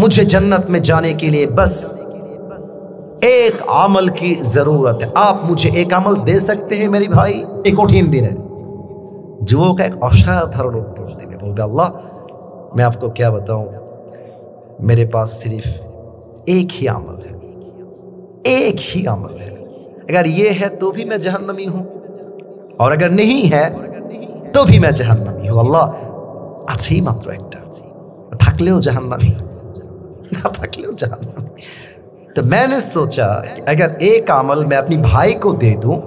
मुझे जन्नत में जाने के लिए बस एक अमल की जरूरत है, आप मुझे एक अमल दे सकते हैं मेरी भाई। एक कठिन दिन है। যুবক এক অসাধারণ উত্তর দেবে, বলবে আল্লাহ मैं आपको क्या बताऊं, मेरे पास सिर्फ एक ही अमल है, एक ही अमल है, अगर ये है तो भी मैं जहन्नमी हूं और अगर नहीं है तो भी मैं जहन्नमी हूं। अल्लाह আছেই মাত্র একটা, থাকলেও জাহান্নামী ना থাকলেও জাহান্নামী। तो मैंने सोचा अगर एक अमल मैं अपनी भाई को दे दूं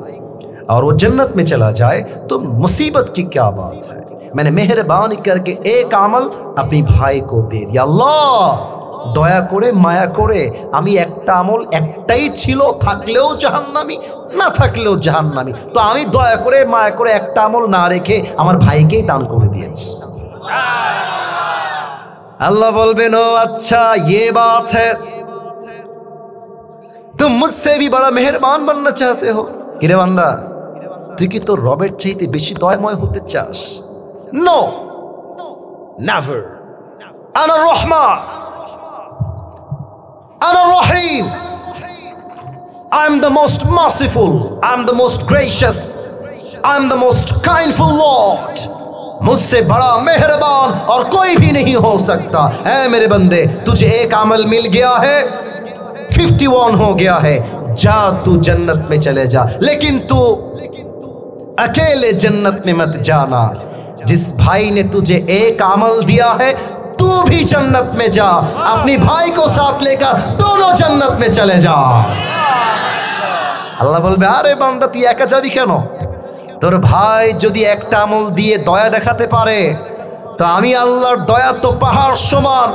और वो जन्नत में चला जाए तो मुसीबत की क्या बात है। मैंने मेहरबानी करके एक अमल अपनी भाई को दे दिया। अल्लाह দয়া করে মায়া করে আমি একটা আমল একটাই ছিল, থাকলেও জাহান্নামী না থাকলেও জাহান্নামী, তো আমি দয়া করে মায়া করে একটা আমল না রেখে আমার ভাইকেই দান করে দিয়েছি। अल्लाह बोलबेन ओ अच्छा ये बात है, तुम मुझसे भी बड़ा मेहरबान बनना चाहते हो। किरे बांदा তুই কি তোর রবের চাইতে বেশি দয়াময় হতে চাস? No never. আনা রহমান, আনা রহিম, I am the most merciful, I am the most gracious, I am the most kindful Lord, मुझसे बड़ा मेहरबान और कोई भी नहीं हो सकता। ऐ मेरे बंदे तुझे एक अमल मिल गया है, 51 हो गया है, जा तू जन्नत में चले जा, लेकिन तू अकेले जन्नत में मत जाना। जिस भाई ने तुझे एक अमल दिया है तू भी जन्नत में जा, अपनी भाई को साथ लेकर दोनों जन्नत में चले जा। अल्लाह बोलबे আরে বান্দা তুই একা যাবি কেন, তোর ভাই যদি একটা আমল দিয়ে দয়া দেখাতে পারে তো আমি আল্লাহর দয়া তো পাহাড় সমান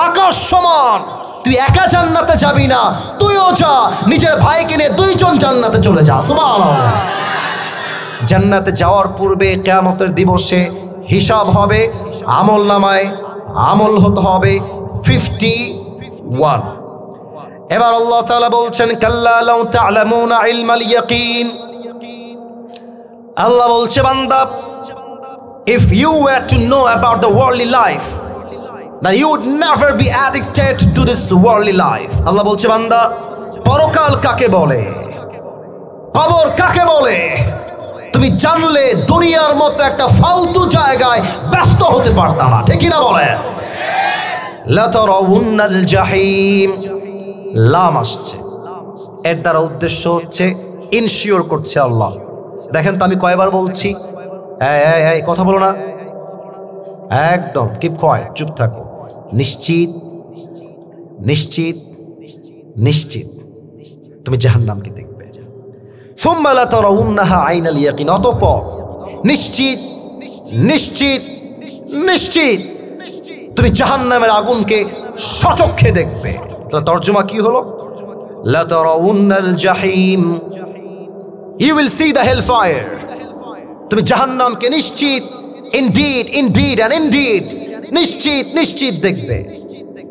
আকাশ সমান, তুই একা জান্নাতে যাবি না, তুইও যা, নিজের ভাইকে নিয়ে দুইজন জান্নাতে চলে যা। সুবহানাল্লাহ। জান্নাতে যাওয়ার পূর্বে কিয়ামতের দিবসে হিসাব হবে, আমল নামায় আমল হতে হবে 51। এবার আল্লাহ তাআলা বলছেন কাল্লা লাউ তা'লামুনা ইলমাল ইয়াকিন, আল্লাহ বলছে বান্দা if you were to know about the worldly life then you would never be addicted to this worldly life। আল্লাহ বলছে বান্দা পরকাল কাকে বলে, কবর কাকে বলে তুমি জানলে দুনিয়ার মতো একটা ফালতু জায়গায় ব্যস্ত হতে পারতা না, ঠিক না বলে। লা তারাউন্নাল জাহিম, লাম আসছে, এর দ্বারা উদ্দেশ্য হচ্ছে ইনশিওর করছে আল্লাহ। দেখেন তো আমি কয়বার বলছি, এই কথা বলো না, একদম কিপ কোয়াইট, চুপ থাকো, নিশ্চিত নিশ্চিত নিশ্চিত তুমি জাহান্নামকে দেখবে। সুম্মা লা তারাউন্নাহা আইনাল ইয়াকিন, অতঃপর নিশ্চিত নিশ্চিত নিশ্চিত তুমি জাহান্নামের আগুনকে সচক্ষে দেখবে। তাহলে তরজমা কি হলো, লা তারাউন্নাল জাহিম, you will see the hellfire, তুমি জাহান্নামকে নিশ্চিত, indeed indeed and indeed নিশ্চিত নিশ্চিত দেখবে।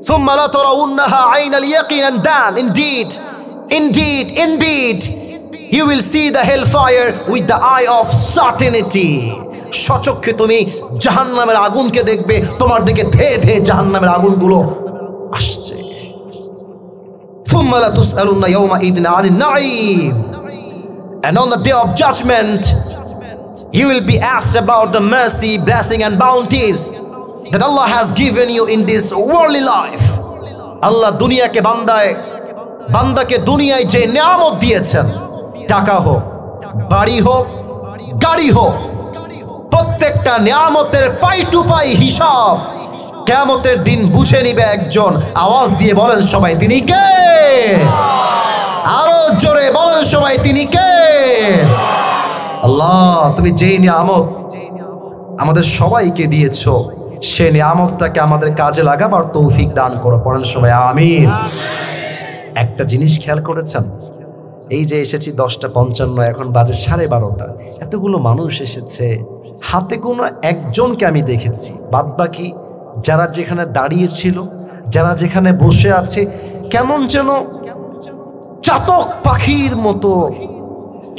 সুম্মা লা তারাউন্নাহা আইনাল ইয়াকিন, and then indeed indeed indeed you will see the hellfire with the eye of certainty, সচক্ষে তুমি জাহান্নামের আগুনকে দেখবে, তোমার দিকে ধেয়ে ধেয়ে জাহান্নামের আগুনগুলো আসছে। সুম্মা লা তুসআলুনা ইয়াওমাইযিন আনিন Naim, and on the day of judgment you will be asked about the mercy, blessing and bounties that Allah has given you in this worldly life। আল্লাহ দুনিয়াকে বান্দাকে দুনিয়ায় যে নিয়ামত দিয়েছেন, টাকা হোক, বাড়ি হোক, গাড়ি হোক, প্রত্যেকটা নিয়ামতের পাই টু পাই হিসাব কিয়ামতের দিন বুঝে নিবে একজন। আওয়াজ দিয়ে বলেন সবাই, তিনি কে? আরো জোরে বলেন সবাই, তিনি কে? আল্লাহ, তুমি যেই নিয়ামত আমাদের সবাইকে দিয়েছো সে নিয়ামতটাকে আমাদের কাজে লাগাবার তৌফিক দান করো। পড়েন সবাই আমিন। একটা জিনিস খেয়াল করেছেন, এই যে এসেছি 10:55, এখন বাজে 12:30, এতগুলো মানুষ এসেছে, হাতে কোনো একজনকে আমি দেখেছি। বাদ বাকি যারা যেখানে দাঁড়িয়েছিল, যারা যেখানে বসে আছে, কেমন যেন চাতক পাখির মতো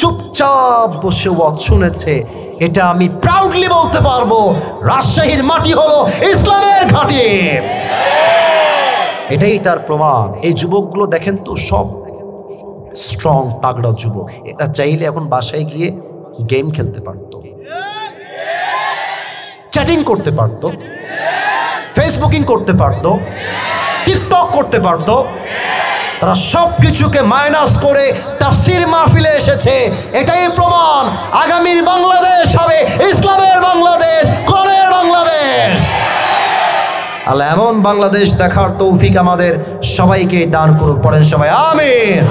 চুপচাপ বসে ওয়াজ শুনেছে। এটা আমি প্রাউডলি বলতে পারবো, রাজশাহীর মাটি হলো ইসলামের ঘাঁটি। এটাই তার প্রমাণ। এই যুবকগুলো দেখেন তো, সব স্ট্রং তাগড়া যুবক। এরা চাইলে এখন বাসায় গিয়ে গেম খেলতে পারতো, চ্যাটিং করতে পারতো, ফেসবুকিং করতে পারতো, টিকটক করতে পারতো। তারা সব কিছুকে মাইনাস করে তাফসীর মাহফিলে এসেছে। এটাই প্রমাণ আগামীর বাংলাদেশ হবে ইসলামের বাংলাদেশ, কোরআনের বাংলাদেশ। আল্লাহ এমন বাংলাদেশ দেখার তৌফিক আমাদের সবাইকে দান করুক। পড়েন সবাই আমিন।